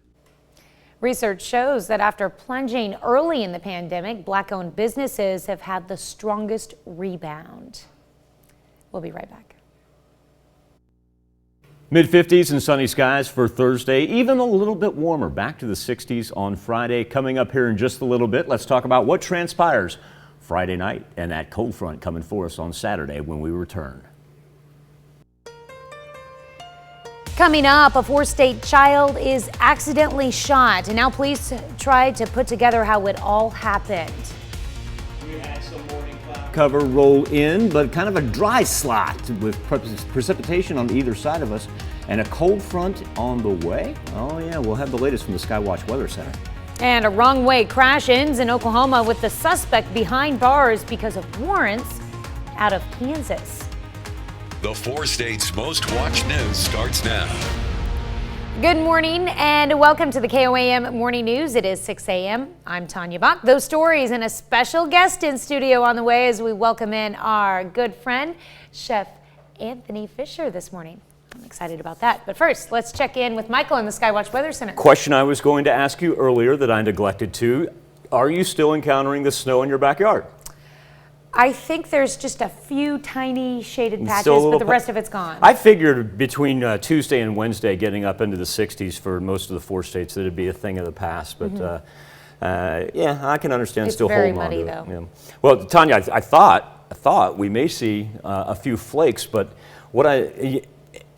Research shows that after plunging early in the pandemic, Black-owned businesses have had the strongest rebound. We'll be right back. Mid-50s and sunny skies for Thursday, even a little bit warmer. Back to the 60s on Friday. Coming up here in just a little bit, let's talk about what transpires Friday night and that cold front coming for us on Saturday when we return. Coming up, a 4-state child is accidentally shot, and now police try to put together how it all happened. We had some morning cloud cover roll in, but kind of a dry slot with precipitation on either side of us and a cold front on the way. Oh yeah, we'll have the latest from the Skywatch Weather Center. And a wrong-way crash ends in Oklahoma with the suspect behind bars because of warrants out of Kansas. The 4 states' most watched news starts now. Good morning and welcome to the KOAM Morning News. It is 6 a.m. I'm Tanya Bach. Those stories and a special guest in studio on the way as we welcome in our good friend, Chef Anthony Fisher this morning. I'm excited about that. But first, let's check in with Michael in the Skywatch Weather Center. Question I was going to ask you earlier that I neglected to. Are you still encountering the snow in your backyard? I think there's just a few tiny shaded patches, but the rest of it's gone. I figured between Tuesday and Wednesday, getting up into the 60s for most of the 4 states, that it'd be a thing of the past. But yeah, I can understand it's still very holding muddy, on to though. it. Yeah. Well, Tanya, I thought we may see a few flakes, but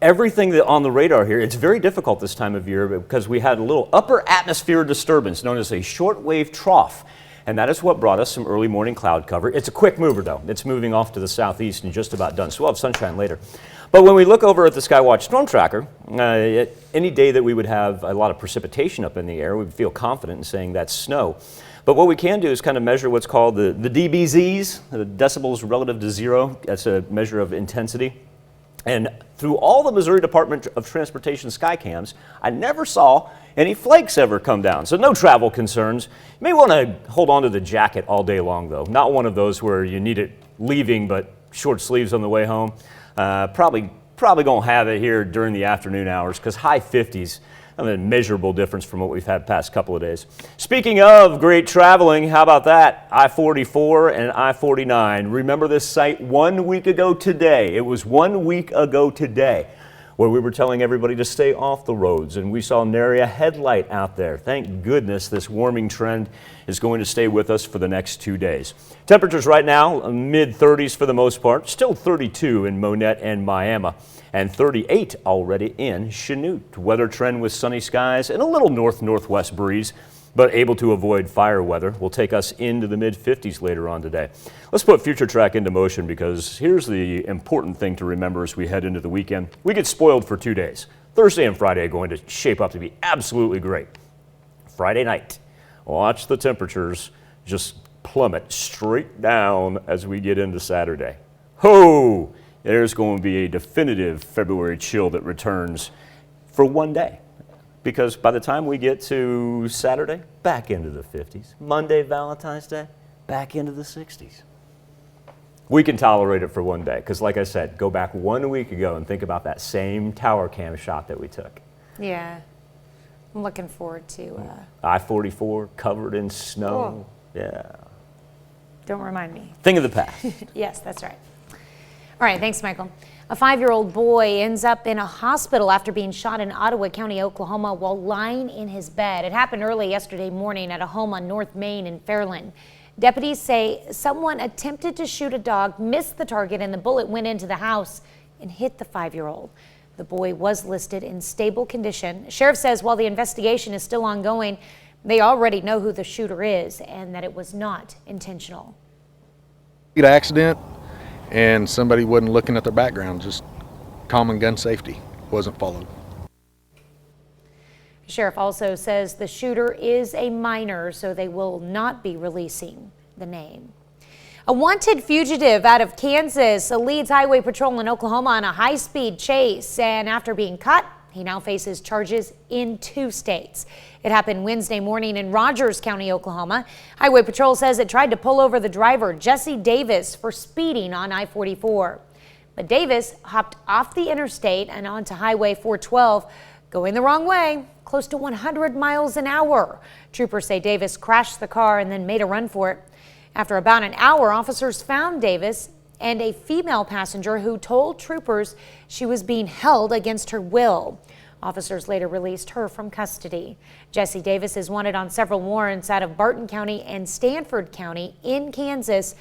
everything that on the radar here, it's very difficult this time of year because we had a little upper atmosphere disturbance known as a shortwave trough. And that is what brought us some early morning cloud cover. It's a quick mover, though. It's moving off to the southeast and just about done. So we'll have sunshine later. But when we look over at the Skywatch Storm Tracker, any day that we would have a lot of precipitation up in the air, we'd feel confident in saying that's snow. But what we can do is kind of measure what's called the DBZs, the decibels relative to zero. That's a measure of intensity. And through all the Missouri Department of Transportation skycams, I never saw any flakes ever come down. So no travel concerns. You may want to hold on to the jacket all day long, though. Not one of those where you need it leaving, but short sleeves on the way home. Probably going to have it here during the afternoon hours because high 50s. I mean, a measurable difference from what we've had past couple of days. Speaking of great traveling, how about that? I-44 and I-49. Remember this site 1 week ago today. It was 1 week ago today where we were telling everybody to stay off the roads, and we saw nary a headlight out there. Thank goodness this warming trend is going to stay with us for the next 2 days. Temperatures right now, mid-30s for the most part, still 32 in Monette and Miami, and 38 already in Chanute. Weather trend with sunny skies and a little north-northwest breeze, but able to avoid fire weather. Will take us into the mid-50s later on today. Let's put Future Track into motion because here's the important thing to remember as we head into the weekend. We get spoiled for 2 days. Thursday and Friday are going to shape up to be absolutely great. Friday night, watch the temperatures just plummet straight down as we get into Saturday. Ho! There's going to be a definitive February chill that returns for 1 day. Because by the time we get to Saturday, back into the 50s. Monday, Valentine's Day, back into the 60s. We can tolerate it for 1 day. Because like I said, go back 1 week ago and think about that same tower cam shot that we took. Yeah. I'm looking forward to... I-44 covered in snow. Oh. Yeah. Don't remind me. Thing of the past. Yes, that's right. All right, thanks, Michael. A 5-year-old boy ends up in a hospital after being shot in Ottawa County, Oklahoma, while lying in his bed. It happened early yesterday morning at a home on North Main in Fairland. Deputies say someone attempted to shoot a dog, missed the target, and the bullet went into the house and hit the 5-year-old. The boy was listed in stable condition. Sheriff says while the investigation is still ongoing, they already know who the shooter is and that it was not intentional. Accident, and somebody wasn't looking at their background. Just common gun safety wasn't followed. Sheriff also says the shooter is a minor, so they will not be releasing the name. A wanted fugitive out of Kansas leads Highway Patrol in Oklahoma on a high-speed chase, and after being caught, he now faces charges in 2 states. It happened Wednesday morning in Rogers County, Oklahoma. Highway Patrol says it tried to pull over the driver, Jesse Davis, for speeding on I-44. But Davis hopped off the interstate and onto Highway 412, going the wrong way, close to 100 miles an hour. Troopers say Davis crashed the car and then made a run for it. After about an hour, officers found Davis and a female passenger who told troopers she was being held against her will. Officers later released her from custody. Jesse Davis is wanted on several warrants out of Barton County and Stanford County in Kansas.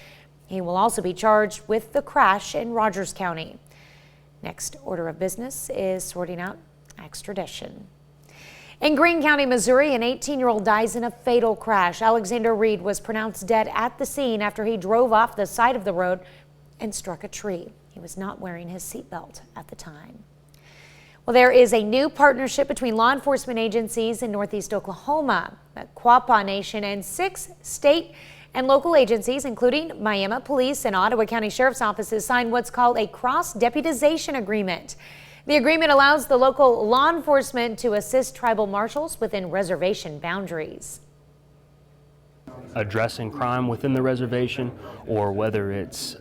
He will also be charged with the crash in Rogers County. Next order of business is sorting out extradition. In Greene County, Missouri, an 18-year-old dies in a fatal crash. Alexander Reed was pronounced dead at the scene after he drove off the side of the road and struck a tree. He was not wearing his seatbelt at the time. Well, there is a new partnership between law enforcement agencies in Northeast Oklahoma. The Quapaw Nation and 6 state and local agencies, including Miami Police and Ottawa County Sheriff's Offices, signed what's called a cross-deputization agreement. The agreement allows the local law enforcement to assist tribal marshals within reservation boundaries. Addressing crime within the reservation, or whether it's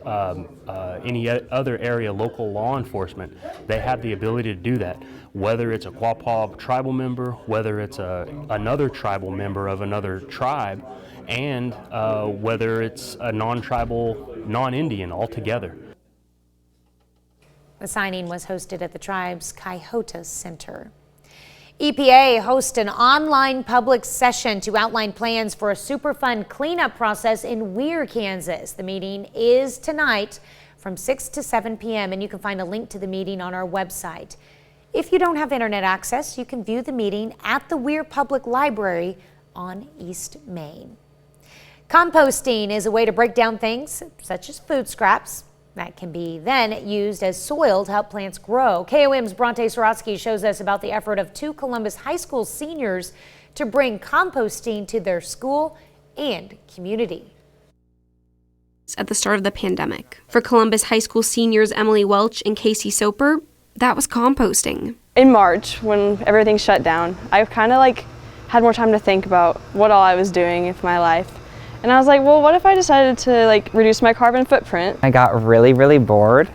any other area local law enforcement, they have the ability to do that. Whether it's a Quapaw tribal member, whether it's another tribal member of another tribe, and whether it's a non-tribal, non-Indian altogether. The signing was hosted at the tribe's Coyote Center. EPA hosts an online public session to outline plans for a Superfund cleanup process in Weir, Kansas. The meeting is tonight from 6 to 7 p.m. and you can find a link to the meeting on our website. If you don't have internet access, you can view the meeting at the Weir Public Library on East Main. Composting is a way to break down things such as food scraps that can be then used as soil to help plants grow. KOM's Bronte Sorotsky shows us about the effort of 2 Columbus High School seniors to bring composting to their school and community. At the start of the pandemic, for Columbus High School seniors Emily Welch and Casey Soper, that was composting. In March, when everything shut down, I kind of had more time to think about what all I was doing with my life. And I was like, well, what if I decided to reduce my carbon footprint? I got really bored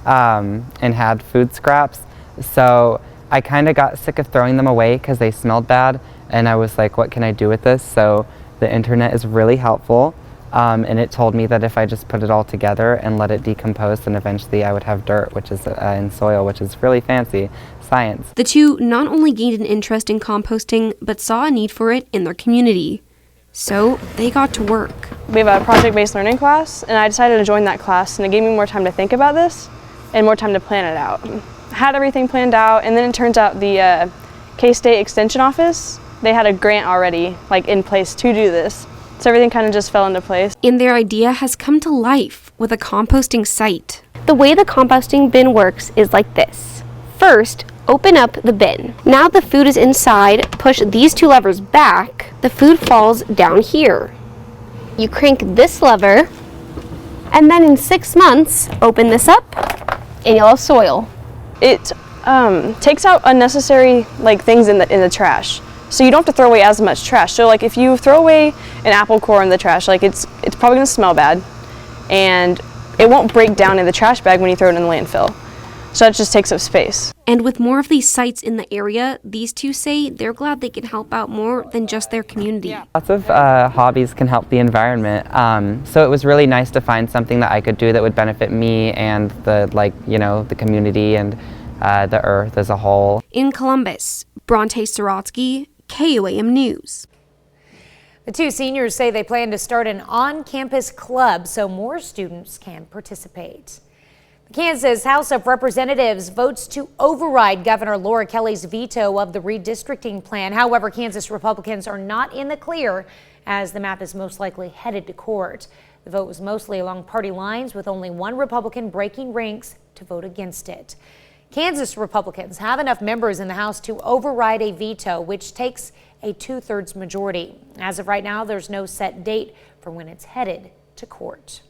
and had food scraps. So I kind of got sick of throwing them away because they smelled bad. And I was like, what can I do with this? So the internet is really helpful. And it told me that if I just put it all together and let it decompose, then eventually I would have dirt, which is in soil, which is really fancy science. The two not only gained an interest in composting, but saw a need for it in their community. So they got to work. We have a project-based learning class, and I decided to join that class, and it gave me more time to think about this and more time to plan it out. I had everything planned out, and then it turns out the K-State Extension Office, they had a grant already in place to do this. So everything kind of just fell into place. And their idea has come to life with a composting site. The way the composting bin works is like this. First, open up the bin. Now the food is inside, push these 2 levers back, the food falls down here. You crank this lever, and then in 6 months, open this up, and you'll have soil. It takes out unnecessary things in the trash. So you don't have to throw away as much trash. So if you throw away an apple core in the trash, it's probably gonna smell bad, and it won't break down in the trash bag when you throw it in the landfill. so that just takes up space. And with more of these sites in the area, these two say they're glad they can help out more than just their community. Lots of hobbies can help the environment, so it was really nice to find something that I could do that would benefit me and the community and the earth as a whole. In Columbus, Bronte Sorotsky, KOAM News. The two seniors say they plan to start an on-campus club so more students can participate. The Kansas House of Representatives votes to override Governor Laura Kelly's veto of the redistricting plan. However, Kansas Republicans are not in the clear as the map is most likely headed to court. The vote was mostly along party lines, with only one Republican breaking ranks to vote against it. Kansas Republicans have enough members in the House to override a veto, which takes a 2/3 majority. As of right now, there's no set date for when it's headed to court.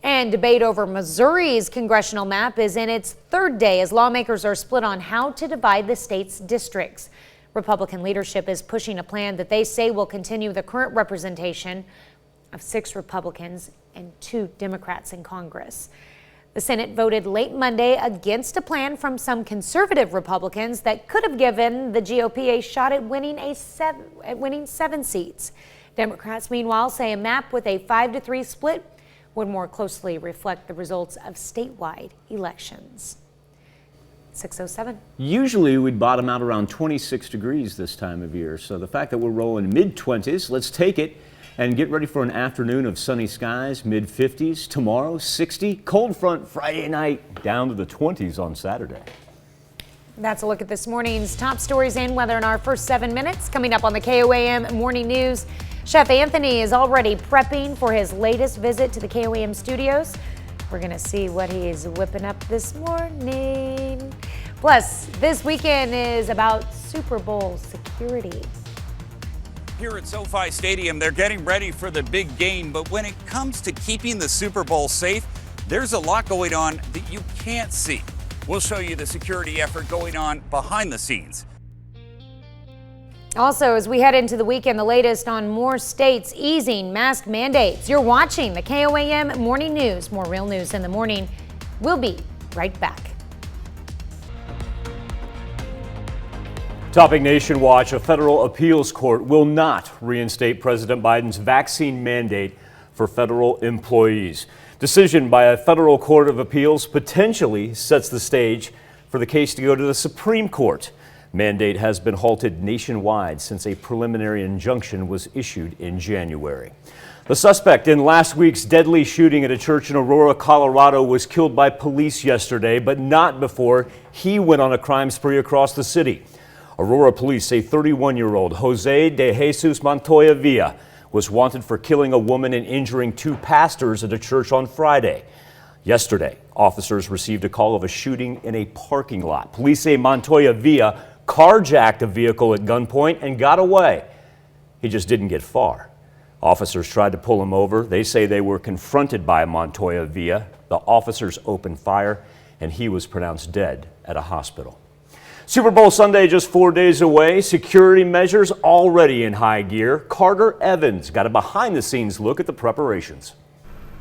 And debate over Missouri's congressional map is in its third day as lawmakers are split on how to divide the state's districts. Republican leadership is pushing a plan that they say will continue the current representation of 6 Republicans and 2 Democrats in Congress. The Senate voted late Monday against a plan from some conservative Republicans that could have given the GOP a shot at winning 7 seats. Democrats, meanwhile, say a map with a 5-3 split would more closely reflect the results of statewide elections. 6:07. Usually we'd bottom out around 26 degrees this time of year, so the fact that we're rolling mid-20s, let's take it and get ready for an afternoon of sunny skies, mid-50s. Tomorrow, 60. Cold front Friday night, down to the 20s on Saturday. That's a look at this morning's top stories and weather in our first 7 minutes. Coming up on the KOAM Morning News, Chef Anthony is already prepping for his latest visit to the KOAM studios. We're going to see what he is whipping up this morning. Plus, this weekend is about Super Bowl security. Here at SoFi Stadium, they're getting ready for the big game, but when it comes to keeping the Super Bowl safe, there's a lot going on that you can't see. We'll show you the security effort going on behind the scenes. Also, as we head into the weekend, the latest on more states easing mask mandates. You're watching the KOAM Morning News. More real news in the morning. We'll be right back. Topping Nation Watch, a federal appeals court will not reinstate President Biden's vaccine mandate for federal employees. Decision by a federal court of appeals potentially sets the stage for the case to go to the Supreme Court. Mandate has been halted nationwide since a preliminary injunction was issued in January. The suspect in last week's deadly shooting at a church in Aurora, Colorado was killed by police yesterday, but not before he went on a crime spree across the city. Aurora police say 31-year-old Jose de Jesus Montoya Villa was wanted for killing a woman and injuring 2 pastors at a church on Friday. Yesterday, officers received a call of a shooting in a parking lot. Police say Montoya Villa carjacked a vehicle at gunpoint and got away. He just didn't get far. Officers tried to pull him over. They say they were confronted by Montoya Villa. The officers opened fire and he was pronounced dead at a hospital. Super Bowl Sunday just 4 days away. Security measures already in high gear. Carter Evans got a behind-the-scenes look at the preparations.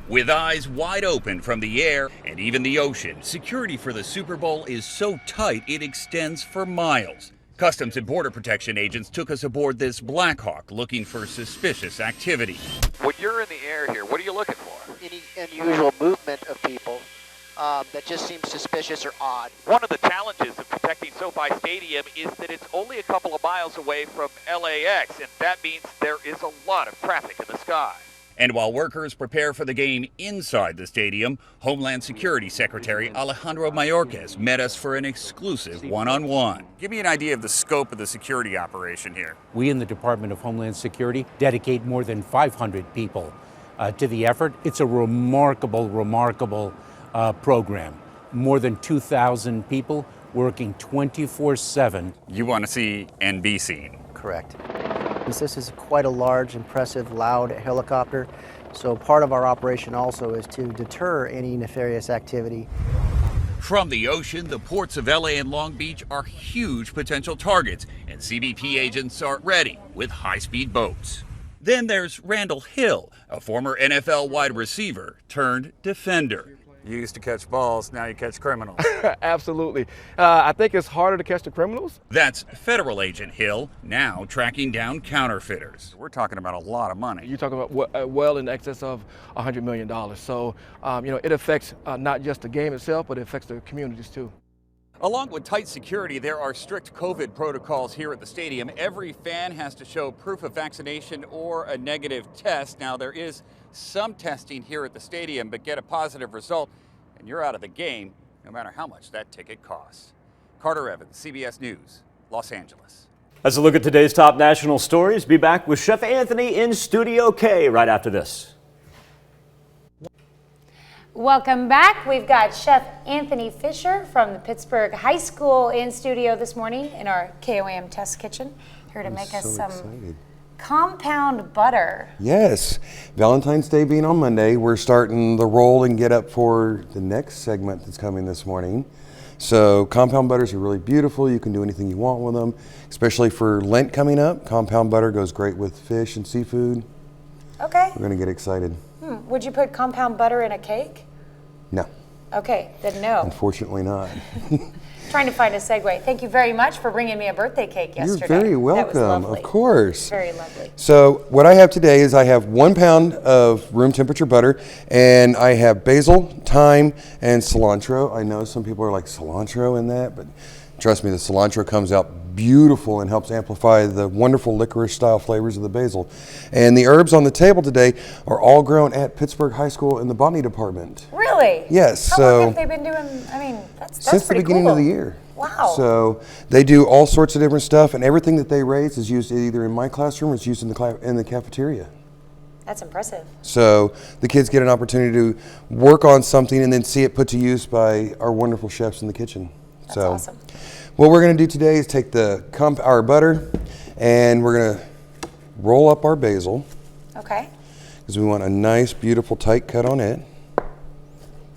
With eyes wide open from the air and even the ocean, security for the Super Bowl is so tight it extends for miles. Customs and Border Protection agents took us aboard this Black Hawk looking for suspicious activity. When you're in the air here, what are you looking for? Any unusual movement of people that just seems suspicious or odd. One of the challenges of protecting SoFi Stadium is that it's only a couple of miles away from LAX, and that means there is a lot of traffic in the sky. And while workers prepare for the game inside the stadium, Homeland Security Secretary Alejandro Mayorkas met us for an exclusive one-on-one. Give me an idea of the scope of the security operation here. We in the Department of Homeland Security dedicate more than 500 people to the effort. It's a remarkable program. More than 2,000 people working 24/7. You want to see and be seen. Correct. This is quite a large, impressive, loud helicopter, so part of our operation also is to deter any nefarious activity. From the ocean, the ports of LA and Long Beach are huge potential targets, and CBP agents are ready with high-speed boats. Then there's Randall Hill, a former NFL wide receiver turned defender. You used to catch balls, now you catch criminals. Absolutely. I think it's harder to catch the criminals. That's Federal Agent Hill, now tracking down counterfeiters. We're talking about a lot of money. You're talking about well in excess of $100 million. So, it affects not just the game itself, but it affects the communities too. Along with tight security, there are strict COVID protocols here at the stadium. Every fan has to show proof of vaccination or a negative test. Now, there is some testing here at the stadium, but get a positive result and you're out of the game, no matter how much that ticket costs. Carter Evans, CBS News, Los Angeles. As a look at today's top national stories, be back with Chef Anthony in Studio K right after this. Welcome back. We've got Chef Anthony Fisher from the Pittsburgh High School in studio this morning in our KOAM test kitchen, here to make us some compound butter. Yes, Valentine's Day being on Monday, we're starting the roll and get up for the next segment that's coming this morning. So compound butters are really beautiful. You can do anything you want with them, especially for Lent coming up. Compound butter goes great with fish and seafood. Okay. We're gonna get excited. Would you put compound butter in a cake? No. Okay, then no. Unfortunately not. Trying to find a segue. Thank you very much for bringing me a birthday cake yesterday. You're very welcome, That was lovely. of course. Very lovely. So what I have today is I have 1 pound of room temperature butter, and I have basil, thyme, and cilantro. I know some people are like, cilantro in that, but trust me, the cilantro comes out beautiful and helps amplify the wonderful licorice style flavors of the basil. And the herbs on the table today are all grown at Pittsburgh High School in the botany department. Really? Yes. How so long have they been doing, that's since the beginning cool. of the year. Wow. So they do all sorts of different stuff, and everything that they raise is used either in my classroom or it's used in the cafeteria. That's impressive. So the kids get an opportunity to work on something and then see it put to use by our wonderful chefs in the kitchen. That's awesome. What we're going to do today is take our butter, and we're going to roll up our basil. Okay. Because we want a nice, beautiful, tight cut on it.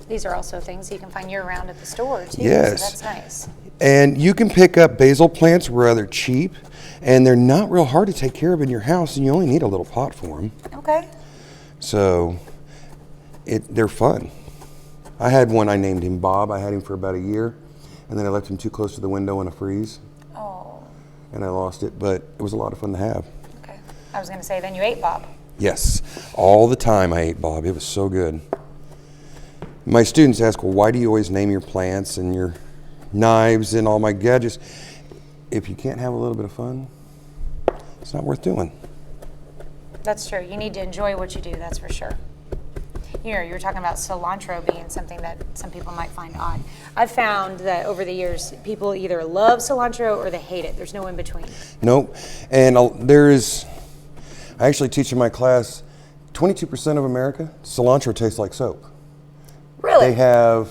These are also things you can find year-round at the store, too. Yes. So that's nice. And you can pick up basil plants rather cheap, and they're not real hard to take care of in your house, and you only need a little pot for them. Okay. So they're fun. I had one, I named him Bob. I had him for about a year, and then I left him too close to the window in a freeze. Oh. And I lost it, but it was a lot of fun to have. Okay. I was going to say, then you ate Bob. Yes, all the time I ate Bob. It was so good. My students ask, well, why do you always name your plants and your knives and all my gadgets? If you can't have a little bit of fun, it's not worth doing. That's true. You need to enjoy what you do, that's for sure. You were talking about cilantro being something that some people might find odd. I've found that over the years, people either love cilantro or they hate it. There's no in between. Nope. And I actually teach in my class, 22% of America, cilantro tastes like soap. Really? They have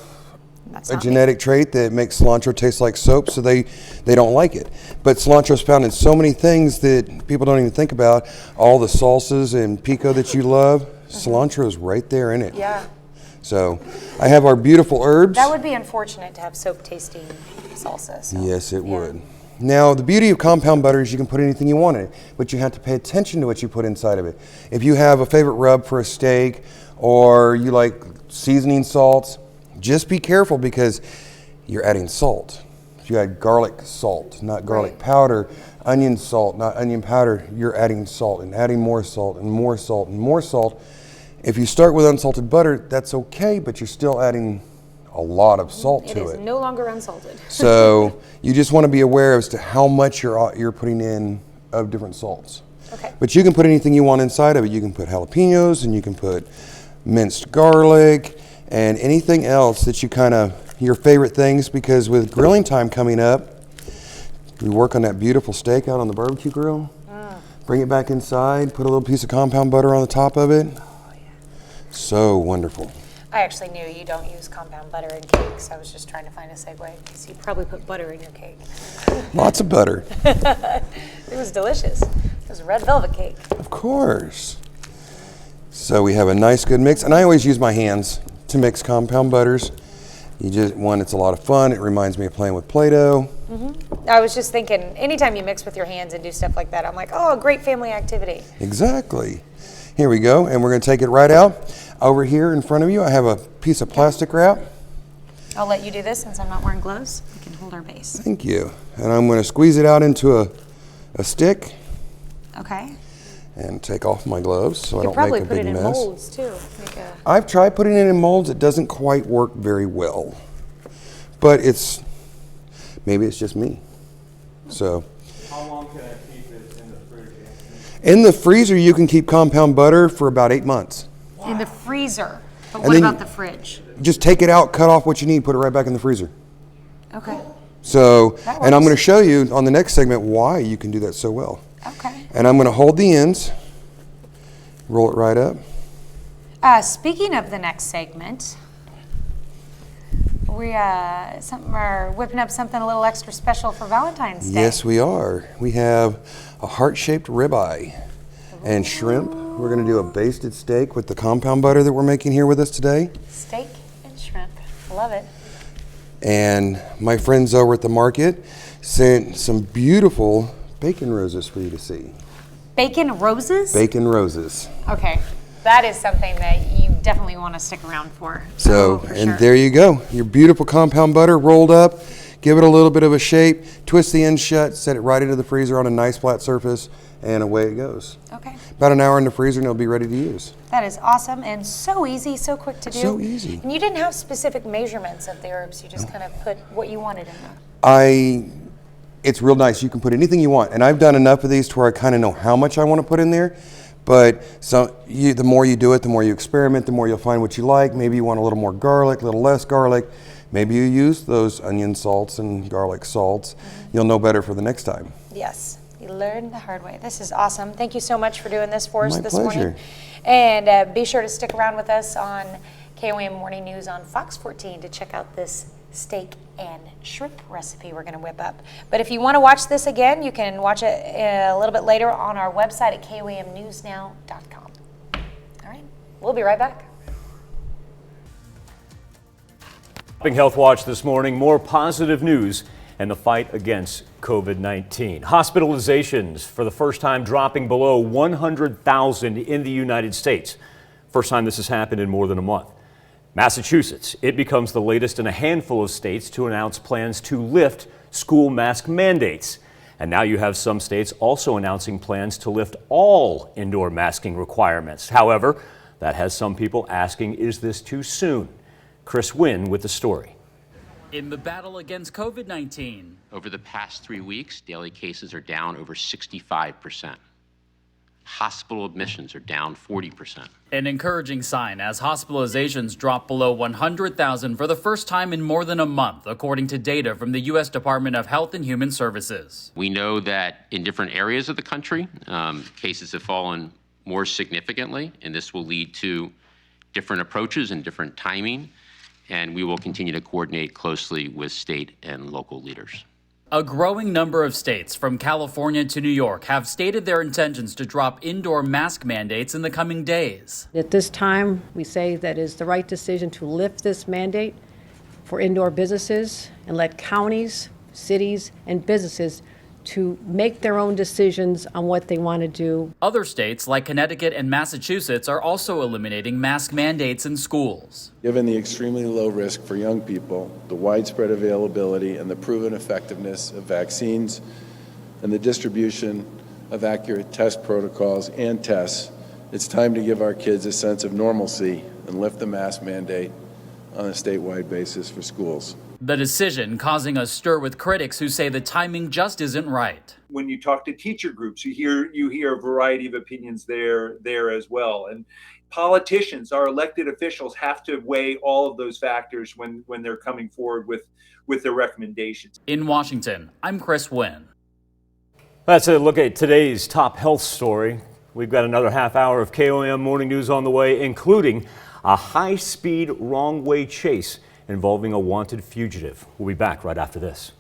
a genetic trait that makes cilantro taste like soap, so they don't like it. But cilantro is found in so many things that people don't even think about. All the salsas and pico that you love, cilantro is right there in it. Yeah. So I have our beautiful herbs. That would be unfortunate to have soap-tasting salsa. So. Yes, it would. Now, the beauty of compound butter is you can put anything you want in it, but you have to pay attention to what you put inside of it. If you have a favorite rub for a steak, or you like seasoning salts, just be careful because you're adding salt. If you add garlic salt, not garlic powder, onion salt, not onion powder, you're adding salt and adding more salt and more salt and more salt. If you start with unsalted butter, that's okay, but you're still adding a lot of salt to it. It is no longer unsalted. So you just want to be aware as to how much you're putting in of different salts. Okay. But you can put anything you want inside of it. You can put jalapenos, and you can put minced garlic, and anything else that your favorite things, because with grilling time coming up, we work on that beautiful steak out on the barbecue grill. Bring it back inside, put a little piece of compound butter on the top of it. Oh, yeah. So wonderful. I actually knew you don't use compound butter in cakes. I was just trying to find a segue because you probably put butter in your cake. Lots of butter. It was delicious. It was a red velvet cake. Of course. So we have a nice good mix, and I always use my hands to mix compound butters. It's a lot of fun. It reminds me of playing with Play-Doh. I was just thinking, anytime you mix with your hands and do stuff like that, I'm like, oh, a great family activity. Exactly. Here we go, and we're going to take it right out. Over here in front of you, I have a piece of plastic wrap. I'll let you do this since I'm not wearing gloves. We can hold our base. Thank you. And I'm going to squeeze it out into a stick. Okay. And take off my gloves so I don't make a big mess. You could probably put it in molds too. I've tried putting it in molds. It doesn't quite work very well. But maybe it's just me. So. How long can I keep it in the freezer? In the freezer, you can keep compound butter for about 8 months. In the freezer. But And what then about the fridge? Just take it out, cut off what you need, put it right back in the freezer. Okay. So, and I'm going to show you on the next segment why you can do that so well. Okay. And I'm going to hold the ends, roll it right up. Speaking of the next segment, we are whipping up something a little extra special for Valentine's Day. Yes, we are. We have a heart-shaped ribeye and shrimp. We're going to do a basted steak with the compound butter that we're making here with us today. Steak and shrimp. Love it. And my friends over at the market sent some beautiful bacon roses for you to see. Bacon roses? Bacon roses. Okay. That is something that you definitely want to stick around for. So, for and sure. there you go. Your beautiful compound butter rolled up. Give it a little bit of a shape. Twist the end shut. Set it right into the freezer on a nice flat surface. And away it goes. Okay. About an hour in the freezer and it'll be ready to use. That is awesome and so easy, so quick to do. So easy. And you didn't have specific measurements of the herbs. You just kind of put what you wanted in there. It's real nice. You can put anything you want. And I've done enough of these to where I kind of know how much I want to put in there. But the more you do it, the more you experiment, the more you'll find what you like. Maybe you want a little more garlic, a little less garlic. Maybe you use those onion salts and garlic salts. You'll know better for the next time. Yes. You learn the hard way. This is awesome. Thank you so much for doing this for us this pleasure. morning. And be sure to stick around with us on KOAM Morning News on Fox 14 to check out this steak and shrimp recipe we're going to whip up. But if you want to watch this again, you can watch it a little bit later on our website at KOAMnewsnow.com. All right, we'll be right back. Healthwatch this morning, more positive news and the fight against COVID-19. Hospitalizations for the first time dropping below 100,000 in the United States. First time this has happened in more than a month. Massachusetts, it becomes the latest in a handful of states to announce plans to lift school mask mandates. And now you have some states also announcing plans to lift all indoor masking requirements. However, that has some people asking, is this too soon? Chris Wynn with the story. In the battle against COVID-19. Over the past 3 weeks, daily cases are down over 65%. Hospital admissions are down 40%. An encouraging sign as hospitalizations drop below 100,000 for the first time in more than a month, according to data from the U.S. Department of Health and Human Services. We know that in different areas of the country, cases have fallen more significantly, and this will lead to different approaches and different timing, and we will continue to coordinate closely with state and local leaders. A growing number of states, from California to New York, have stated their intentions to drop indoor mask mandates in the coming days. At this time, we say that it's the right decision to lift this mandate for indoor businesses and let counties, cities, and businesses to make their own decisions on what they want to do. Other states, like Connecticut and Massachusetts, are also eliminating mask mandates in schools. Given the extremely low risk for young people, the widespread availability and the proven effectiveness of vaccines, and the distribution of accurate test protocols and tests, it's time to give our kids a sense of normalcy and lift the mask mandate on a statewide basis for schools. The decision causing a stir with critics who say the timing just isn't right. When you talk to teacher groups, you hear a variety of opinions there as well. And politicians, our elected officials, have to weigh all of those factors when they're coming forward with their recommendations. In Washington, I'm Chris Wynn. That's a look at today's top health story. We've got another half hour of KOAM Morning News on the way, including a high-speed wrong-way chase involving a wanted fugitive. We'll be back right after this.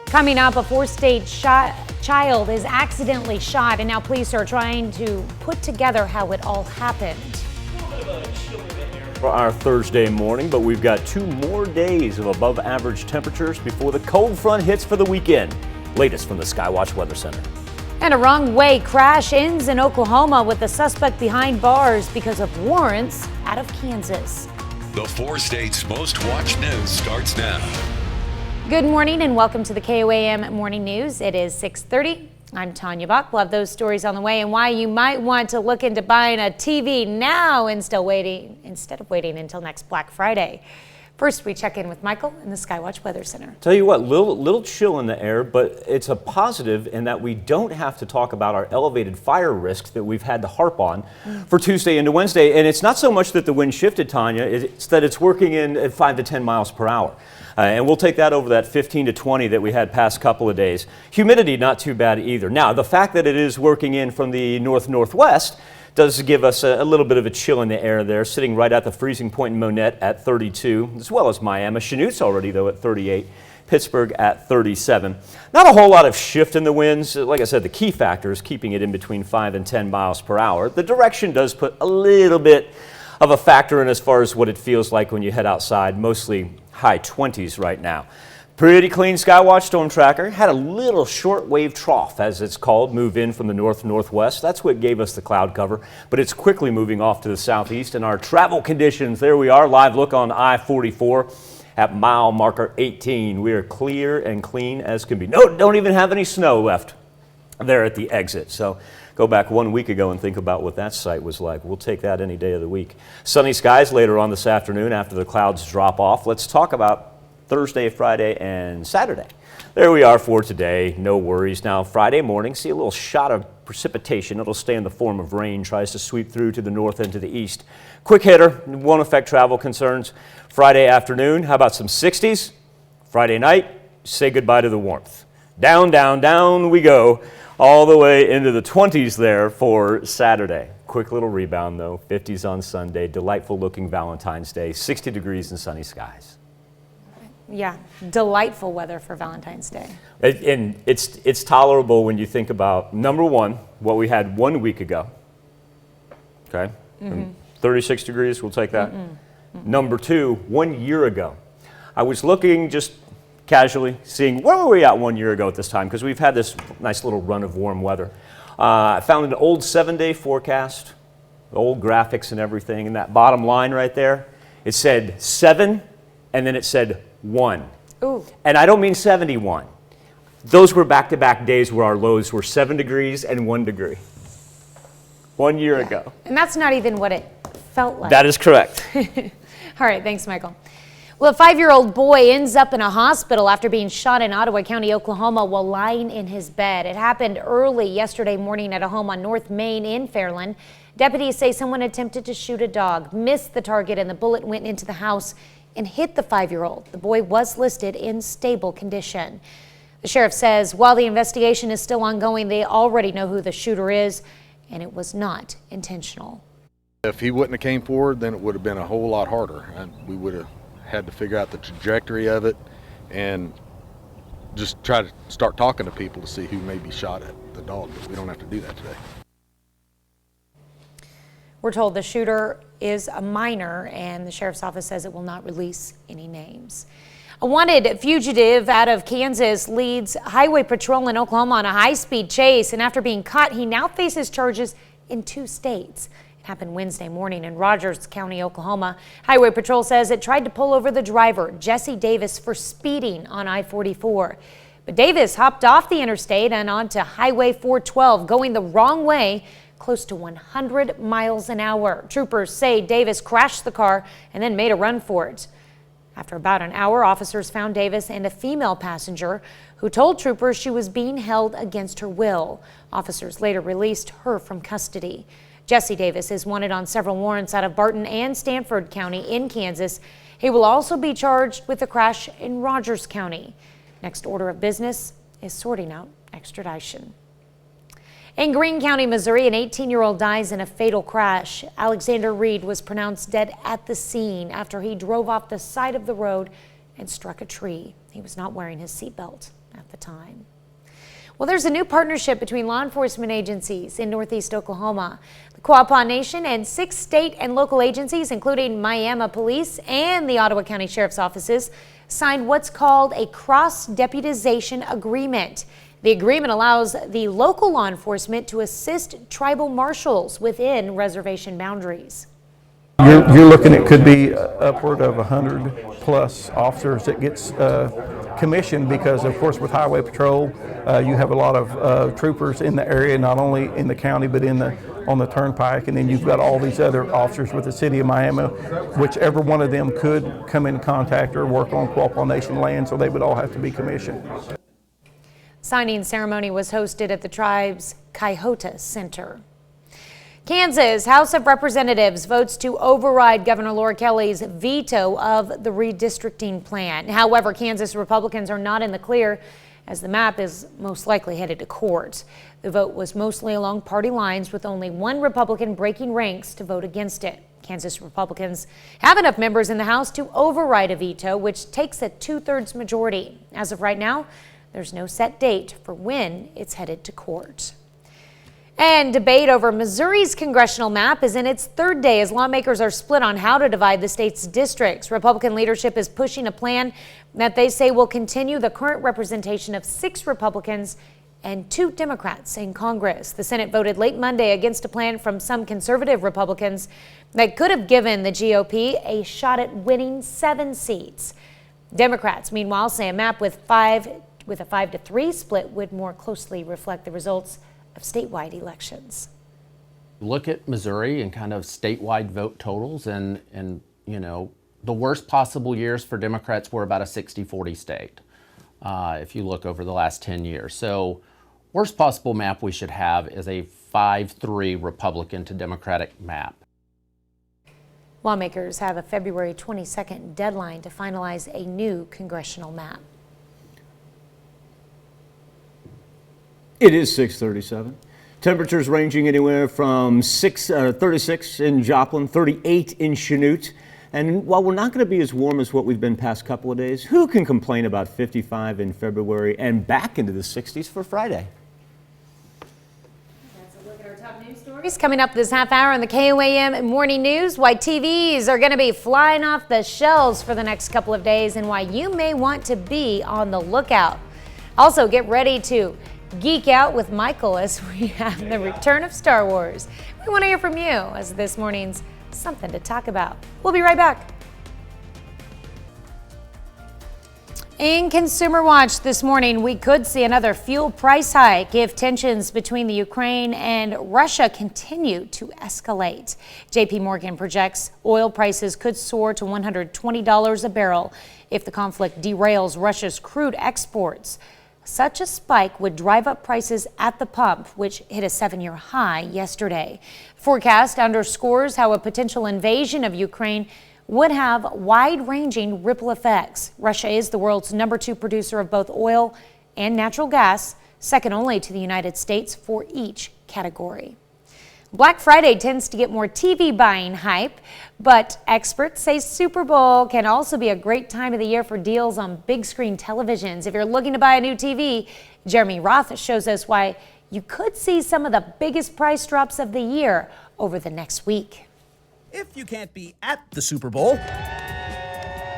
Coming up, a 4-state child is accidentally shot, and now police are trying to put together how it all happened. For our Thursday morning, but we've got 2 more days of above average temperatures before the cold front hits for the weekend. Latest from the Skywatch Weather Center. And a wrong-way crash ends in Oklahoma with the suspect behind bars because of warrants out of Kansas. The 4 states' most watched news starts now. Good morning and welcome to the KOAM Morning News. It is 6:30. I'm Tanya Bach. We'll have those stories on the way and why you might want to look into buying a TV now instead of waiting until next Black Friday. First, we check in with Michael in the Skywatch Weather Center. Tell you what, little chill in the air, but it's a positive in that we don't have to talk about our elevated fire risk that we've had to harp on for Tuesday into Wednesday. And it's not so much that the wind shifted, Tanya, it's that it's working in at 5 to 10 miles per hour. And we'll take that over that 15 to 20 that we had past couple of days. Humidity, not too bad either. Now, the fact that it is working in from the northwest does give us a little bit of a chill in the air there, sitting right at the freezing point in Monette at 32, as well as Miami. Chanut's already, though, at 38. Pittsburgh at 37. Not a whole lot of shift in the winds. Like I said, the key factor is keeping it in between 5 and 10 miles per hour. The direction does put a little bit of a factor in as far as what it feels like when you head outside, mostly high 20s right now. Pretty clean Skywatch storm tracker. Had a little shortwave trough, as it's called, move in from the northwest. That's what gave us the cloud cover, but it's quickly moving off to the southeast. And our travel conditions, there we are, live look on I-44 at mile marker 18. We are clear and clean as can be. No, don't even have any snow left there at the exit. So go back 1 week ago and think about what that site was like. We'll take that any day of the week. Sunny skies later on this afternoon after the clouds drop off. Let's talk about Thursday, Friday, and Saturday. There we are for today. No worries. Now, Friday morning, see a little shot of precipitation. It'll stay in the form of rain, tries to sweep through to the north and to the east. Quick hitter, won't affect travel concerns. Friday afternoon, how about some 60s? Friday night, say goodbye to the warmth. Down, down, down we go, all the way into the 20s there for Saturday. Quick little rebound, though. 50s on Sunday. Delightful looking Valentine's Day. 60 degrees and sunny skies. Yeah, delightful weather for Valentine's Day. And it's tolerable when you think about, number one, what we had 1 week ago. Okay? 36 degrees, we'll take that. Number two, 1 year ago. I was looking just casually, seeing where were we at 1 year ago at this time, because we've had this nice little run of warm weather. I found an old 7-day forecast, old graphics and everything, and that bottom line right there, it said 7, and then it said 1. Ooh. And I don't mean 71. Those were back-to-back days where our lows were 7 degrees and 1 degree. 1 year ago. And that's not even what it felt like. That is correct. All right, thanks, Michael. Well, a 5-year-old boy ends up in a hospital after being shot in Ottawa County, Oklahoma, while lying in his bed. It happened early yesterday morning at a home on North Main in Fairland. Deputies say someone attempted to shoot a dog, missed the target, and the bullet went into the house and hit the 5-year-old. The boy was listed in stable condition. The sheriff says while the investigation is still ongoing, they already know who the shooter is, and it was not intentional. If he wouldn't have came forward, then it would have been a whole lot harder. And we would have had to figure out the trajectory of it and just try to start talking to people to see who maybe shot at the dog, but we don't have to do that today. We're told the shooter is a minor, and the sheriff's office says it will not release any names. A wanted fugitive out of Kansas leads Highway Patrol in Oklahoma on a high-speed chase, and after being caught, he now faces charges in 2 states. It happened Wednesday morning in Rogers County, Oklahoma. Highway Patrol says it tried to pull over the driver, Jesse Davis, for speeding on I-44. But Davis hopped off the interstate and onto Highway 412, going the wrong way, close to 100 miles an hour. Troopers say Davis crashed the car and then made a run for it. After about an hour, officers found Davis and a female passenger who told troopers she was being held against her will. Officers later released her from custody. Jesse Davis is wanted on several warrants out of Barton and Stanford County in Kansas. He will also be charged with the crash in Rogers County. Next order of business is sorting out extradition. In Greene County, Missouri, an 18-year-old dies in a fatal crash. Alexander Reed was pronounced dead at the scene after he drove off the side of the road and struck a tree. He was not wearing his seatbelt at the time. Well, there's a new partnership between law enforcement agencies in Northeast Oklahoma. The Koam Nation and 6 state and local agencies, including Miami Police and the Ottawa County Sheriff's offices, signed what's called a cross-deputization agreement. The agreement allows the local law enforcement to assist tribal marshals within reservation boundaries. You're looking at could be upward of 100 plus officers that gets commissioned, because of course with highway patrol you have a lot of troopers in the area, not only in the county but on the turnpike, and then you've got all these other officers with the city of Miami, whichever one of them could come in contact or work on Quapaw Nation land, so they would all have to be commissioned. Signing ceremony was hosted at the tribe's Coyote Center. Kansas House of Representatives votes to override Governor Laura Kelly's veto of the redistricting plan. However, Kansas Republicans are not in the clear, as the map is most likely headed to court. The vote was mostly along party lines, with only one Republican breaking ranks to vote against it. Kansas Republicans have enough members in the House to override a veto, which takes a 2/3 majority. As of right now, there's no set date for when it's headed to court. And debate over Missouri's congressional map is in its third day as lawmakers are split on how to divide the state's districts. Republican leadership is pushing a plan that they say will continue the current representation of 6 Republicans and 2 Democrats in Congress. The Senate voted late Monday against a plan from some conservative Republicans that could have given the GOP a shot at winning 7 seats. Democrats, meanwhile, say a map with a 5-3 split would more closely reflect the results of statewide elections. Look at Missouri and kind of statewide vote totals, and you know, the worst possible years for Democrats were about a 60-40 state, if you look over the last 10 years. So worst possible map we should have is a 5-3 Republican to Democratic map. Lawmakers have a February 22nd deadline to finalize a new congressional map. It is 6:37. Temperatures ranging anywhere from 36 in Joplin, 38 in Chanute. And while we're not going to be as warm as what we've been past couple of days, who can complain about 55 in February and back into the 60s for Friday? That's a look at our top news stories coming up this half hour on the KOAM Morning News. Why TVs are going to be flying off the shelves for the next couple of days, and why you may want to be on the lookout. Also, get ready to geek out with Michael as we have the return of Star Wars. We want to hear from you as this morning's Something to Talk About. We'll be right back. In Consumer Watch this morning, we could see another fuel price hike if tensions between the Ukraine and Russia continue to escalate. JP Morgan projects oil prices could soar to $120 a barrel if the conflict derails Russia's crude exports. Such a spike would drive up prices at the pump, which hit a 7-year high yesterday. Forecast underscores how a potential invasion of Ukraine would have wide-ranging ripple effects. Russia is the world's #2 producer of both oil and natural gas, second only to the United States for each category. Black Friday tends to get more TV buying hype, but experts say Super Bowl can also be a great time of the year for deals on big screen televisions. If you're looking to buy a new TV, Jeremy Roth shows us why you could see some of the biggest price drops of the year over the next week. If you can't be at the Super Bowl,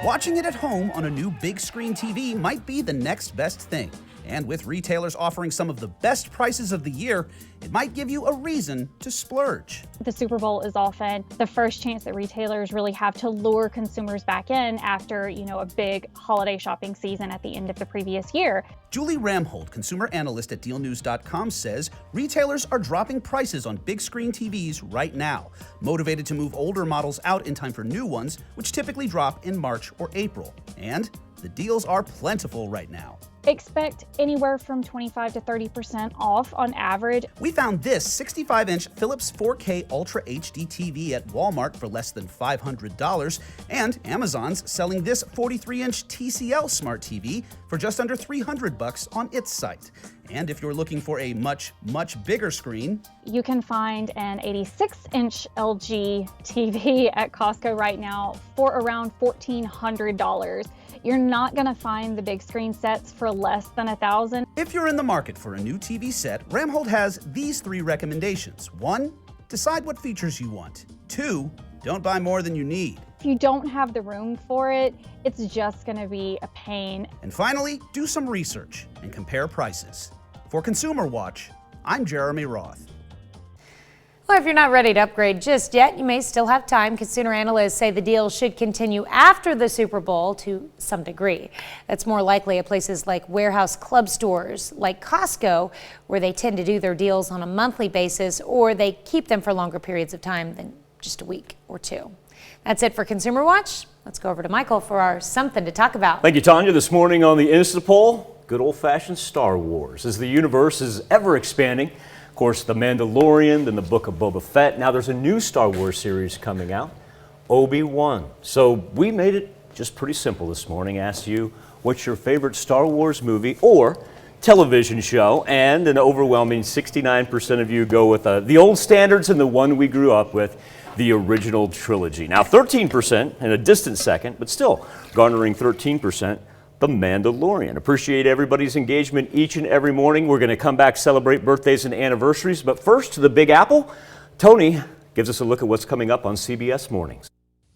watching it at home on a new big screen TV might be the next best thing. And with retailers offering some of the best prices of the year, it might give you a reason to splurge. The Super Bowl is often the first chance that retailers really have to lure consumers back in after, a big holiday shopping season at the end of the previous year. Julie Ramhold, consumer analyst at DealNews.com, says retailers are dropping prices on big screen TVs right now, motivated to move older models out in time for new ones, which typically drop in March or April. And the deals are plentiful right now. Expect anywhere from 25 to 30% off on average. We found this 65-inch Philips 4K Ultra HD TV at Walmart for less than $500, and Amazon's selling this 43-inch TCL Smart TV for just under $300 on its site. And if you're looking for a much, much bigger screen, you can find an 86-inch LG TV at Costco right now for around $1,400. You're not going to find the big screen sets for less than $1,000. If you're in the market for a new TV set, Ramhold has these 3 recommendations. 1, decide what features you want. 2, don't buy more than you need. If you don't have the room for it, it's just going to be a pain. And finally, do some research and compare prices. For Consumer Watch, I'm Jeremy Roth. Well, if you're not ready to upgrade just yet, you may still have time. Consumer analysts say the deal should continue after the Super Bowl to some degree. That's more likely at places like warehouse club stores like Costco, where they tend to do their deals on a monthly basis, or they keep them for longer periods of time than just a week or two. That's it for Consumer Watch. Let's go over to Michael for our Something to Talk About. Thank you, Tanya. This morning on the Instapoll, good old-fashioned Star Wars. As the universe is ever expanding, of course, The Mandalorian, then the Book of Boba Fett. Now there's a new Star Wars series coming out, Obi-Wan. So we made it just pretty simple this morning. Asked you, what's your favorite Star Wars movie or television show? And an overwhelming 69% of you go with the old standards and the one we grew up with, the original trilogy. Now 13% in a distant second, but still garnering 13%. The Mandalorian. Appreciate everybody's engagement each and every morning. We're going to come back, celebrate birthdays and anniversaries. But first, to the Big Apple. Tony gives us a look at what's coming up on CBS Mornings.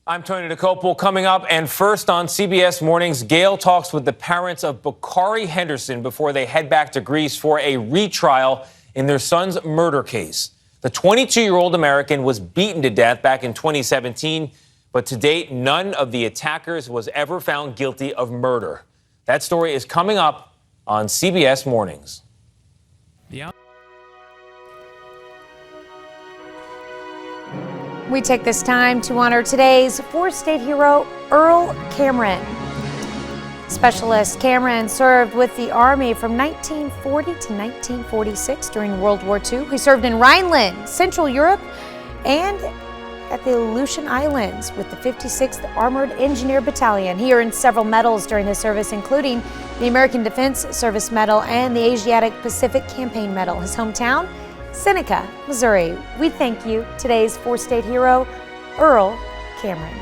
I'm Tony DeCopel. Coming up, and first on CBS Mornings, Gail talks with the parents of Bakari Henderson before they head back to Greece for a retrial in their son's murder case. The 22-year-old American was beaten to death back in 2017, but to date, none of the attackers was ever found guilty of murder. That story is coming up on CBS Mornings. We take this time to honor today's four-state hero, Earl Cameron. Specialist Cameron served with the Army from 1940 to 1946 during World War II. He served in Rhineland, Central Europe, and at the Aleutian Islands with the 56th Armored Engineer Battalion. He earned several medals during his service, including the American Defense Service Medal and the Asiatic Pacific Campaign Medal. His hometown, Seneca, Missouri. We thank you, today's four-state hero, Earl Cameron.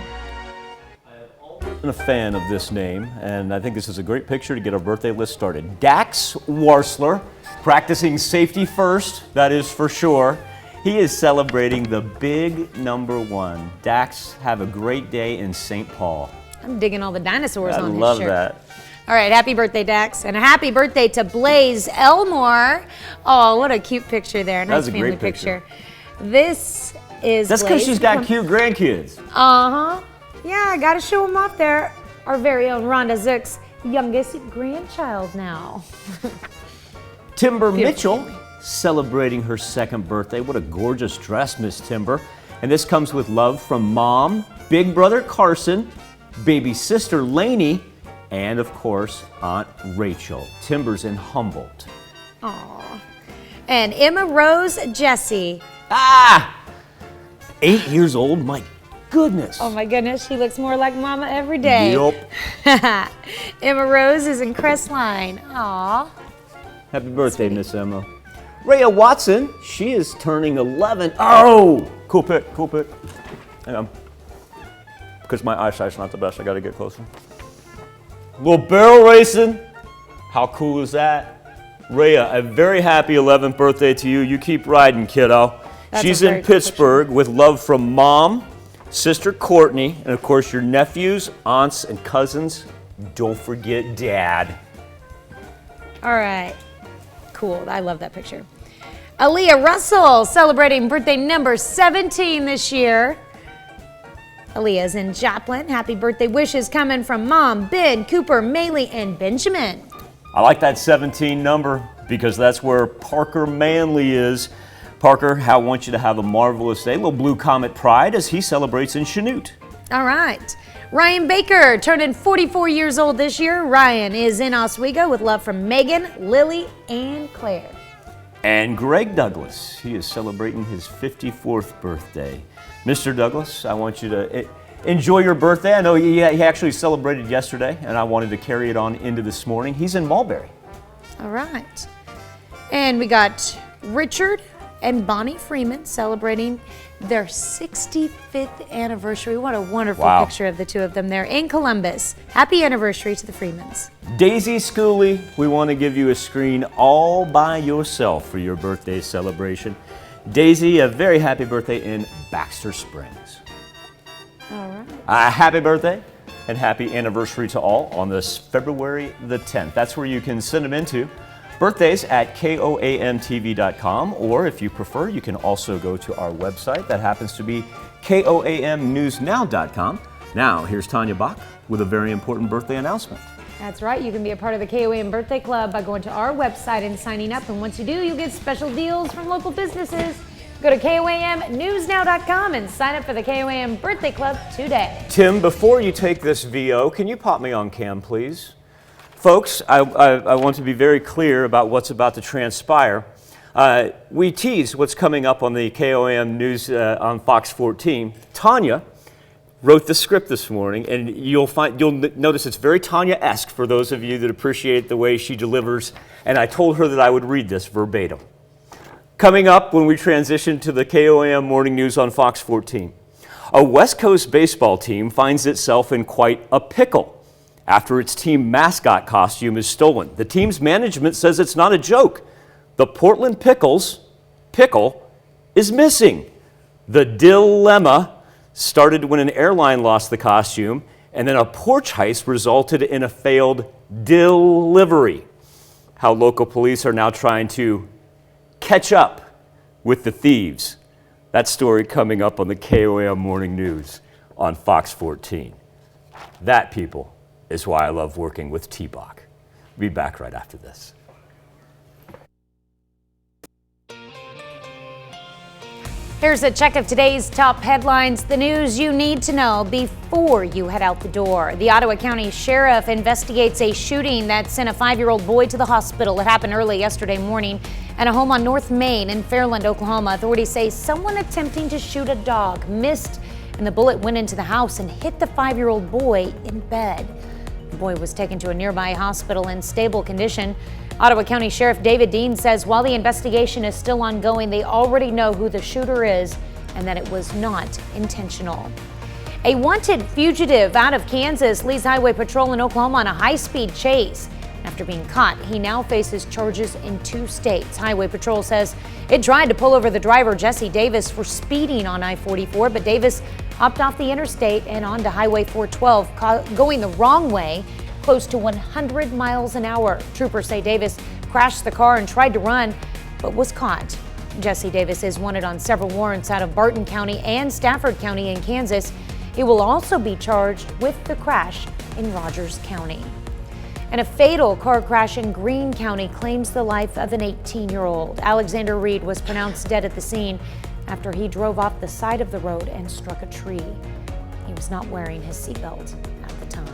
I'm a fan of this name, and I think this is a great picture to get our birthday list started. Dax Warsler, practicing safety first, that is for sure. He is celebrating the big #1. Dax, have a great day in St. Paul. I'm digging all the dinosaurs on his shirt. I love that. All right, happy birthday, Dax. And a happy birthday to Blaze Elmore. Oh, what a cute picture there. Nice a family great picture. This is That's because she's got cute grandkids. Uh-huh. Yeah, I got to show them off there. Our very own Rhonda Zook's youngest grandchild now. Timber Mitchell celebrating her second birthday. What a gorgeous dress, Miss Timber. And this comes with love from Mom, Big Brother Carson, baby sister Lainey, and of course, Aunt Rachel. Timber's in Humboldt. Aw. And Emma Rose Jesse. 8 years old, my goodness. Oh my goodness, she looks more like Mama every day. Yup. Emma Rose is in Crestline. Aw. Happy birthday, Miss Emma. Rhea Watson, she is turning 11. Oh, cool pick, cool pick. Hang on. Because my eyesight's not the best, I gotta get closer. Little barrel racing. How cool is that? Rhea, a very happy 11th birthday to you. You keep riding, kiddo. She's in Pittsburgh with love from Mom, sister Courtney, and of course your nephews, aunts, and cousins. Don't forget Dad. All right. Cool. I love that picture. Aaliyah Russell celebrating birthday number 17 this year. Aaliyah's in Joplin. Happy birthday wishes coming from Mom, Ben, Cooper, Maylee, and Benjamin. I like that 17 number because that's where Parker Manley is. Parker, I want you to have a marvelous day. Little Blue Comet pride as he celebrates in Chanute. All right. Ryan Baker turning 44 years old this year. Ryan is in Oswego with love from Megan, Lily, and Claire. And Greg Douglas, he is celebrating his 54th birthday. Mr. Douglas, I want you to enjoy your birthday. I know he actually celebrated yesterday, and I wanted to carry it on into this morning. He's in Mulberry. All right. And we got Richard and Bonnie Freeman celebrating their 65th anniversary. What a wonderful picture of the two of them there in Columbus. Happy anniversary to the Freemans. Daisy Schooley, we want to give you a screen all by yourself for your birthday celebration. Daisy, a very happy birthday in Baxter Springs. All right. Happy birthday and happy anniversary to all on this February the 10th. That's where you can send them into Birthdays at KOAMTV.com, or if you prefer, you can also go to our website. That happens to be KOAMNewsNow.com. Now, here's Tanya Bach with a very important birthday announcement. That's right. You can be a part of the KOAM Birthday Club by going to our website and signing up. And once you do, you'll get special deals from local businesses. Go to KOAMNewsNow.com and sign up for the KOAM Birthday Club today. Tim, before you take this VO, can you pop me on cam, please? Folks, I want to be very clear about what's about to transpire. We tease what's coming up on the KOAM News on Fox 14. Tanya wrote the script this morning, and you'll notice it's very Tanya-esque for those of you that appreciate the way she delivers. And I told her that I would read this verbatim. Coming up when we transition to the KOAM Morning News on Fox 14, a West Coast baseball team finds itself in quite a pickle after its team mascot costume is stolen. The team's management says it's not a joke. The Portland pickle is missing. The dilemma started when an airline lost the costume, and then a porch heist resulted in a failed delivery. How local police are now trying to catch up with the thieves. That story coming up on the KOAM Morning News on Fox 14. That, people, is why I love working with T-Bach. We'll be back right after this. Here's a check of today's top headlines, the news you need to know before you head out the door. The Ottawa County Sheriff investigates a shooting that sent a 5-year-old boy to the hospital. It happened early yesterday morning at a home on North Main in Fairland, Oklahoma. Authorities say someone attempting to shoot a dog missed, and the bullet went into the house and hit the 5-year-old boy in bed. The boy was taken to a nearby hospital in stable condition. Ottawa County Sheriff David Dean says while the investigation is still ongoing, they already know who the shooter is and that it was not intentional. A wanted fugitive out of Kansas leads Highway Patrol in Oklahoma on a high-speed chase. After being caught, he now faces charges in 2 states. Highway Patrol says it tried to pull over the driver, Jesse Davis, for speeding on I-44, but Davis hopped off the interstate and onto Highway 412, going the wrong way, close to 100 miles an hour. Troopers say Davis crashed the car and tried to run, but was caught. Jesse Davis is wanted on several warrants out of Barton County and Stafford County in Kansas. He will also be charged with the crash in Rogers County. And a fatal car crash in Greene County claims the life of an 18-year-old. Alexander Reed was pronounced dead at the scene after he drove off the side of the road and struck a tree. He was not wearing his seatbelt at the time.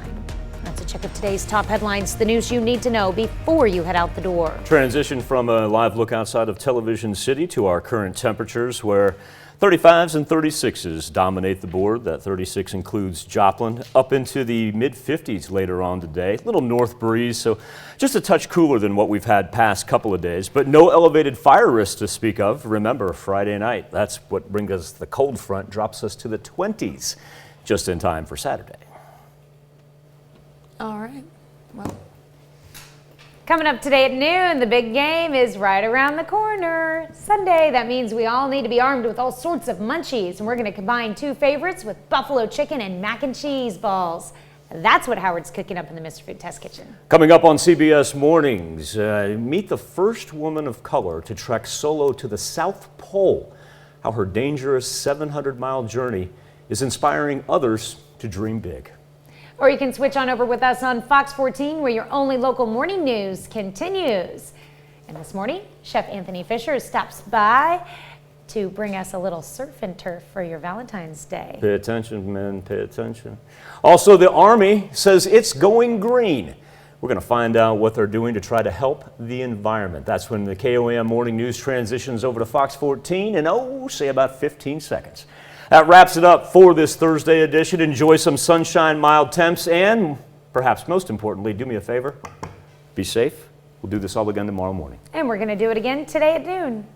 That's a check of today's top headlines, the news you need to know before you head out the door. Transition from a live look outside of Television City to our current temperatures, where 35s and 36s dominate the board. That 36 includes Joplin, up into the mid-50s later on today. Little north breeze, so just a touch cooler than what we've had past couple of days, but no elevated fire risk to speak of. Remember, Friday night, that's what brings us the cold front, drops us to the 20s just in time for Saturday. All right, well, coming up today at noon, the big game is right around the corner. Sunday, that means we all need to be armed with all sorts of munchies, and we're going to combine 2 favorites with buffalo chicken and mac and cheese balls. That's what Howard's cooking up in the Mr. Food Test Kitchen. Coming up on CBS Mornings, meet the first woman of color to trek solo to the South Pole. How her dangerous 700-mile journey is inspiring others to dream big. Or you can switch on over with us on Fox 14, where your only local morning news continues. And this morning, Chef Anthony Fisher stops by to bring us a little surf and turf for your Valentine's Day. Pay attention, men, pay attention. Also, the Army says it's going green. We're going to find out what they're doing to try to help the environment. That's when the KOAM Morning News transitions over to Fox 14 in, say about 15 seconds. That wraps it up for this Thursday edition. Enjoy some sunshine, mild temps, and perhaps most importantly, do me a favor, be safe. We'll do this all again tomorrow morning. And we're going to do it again today at noon.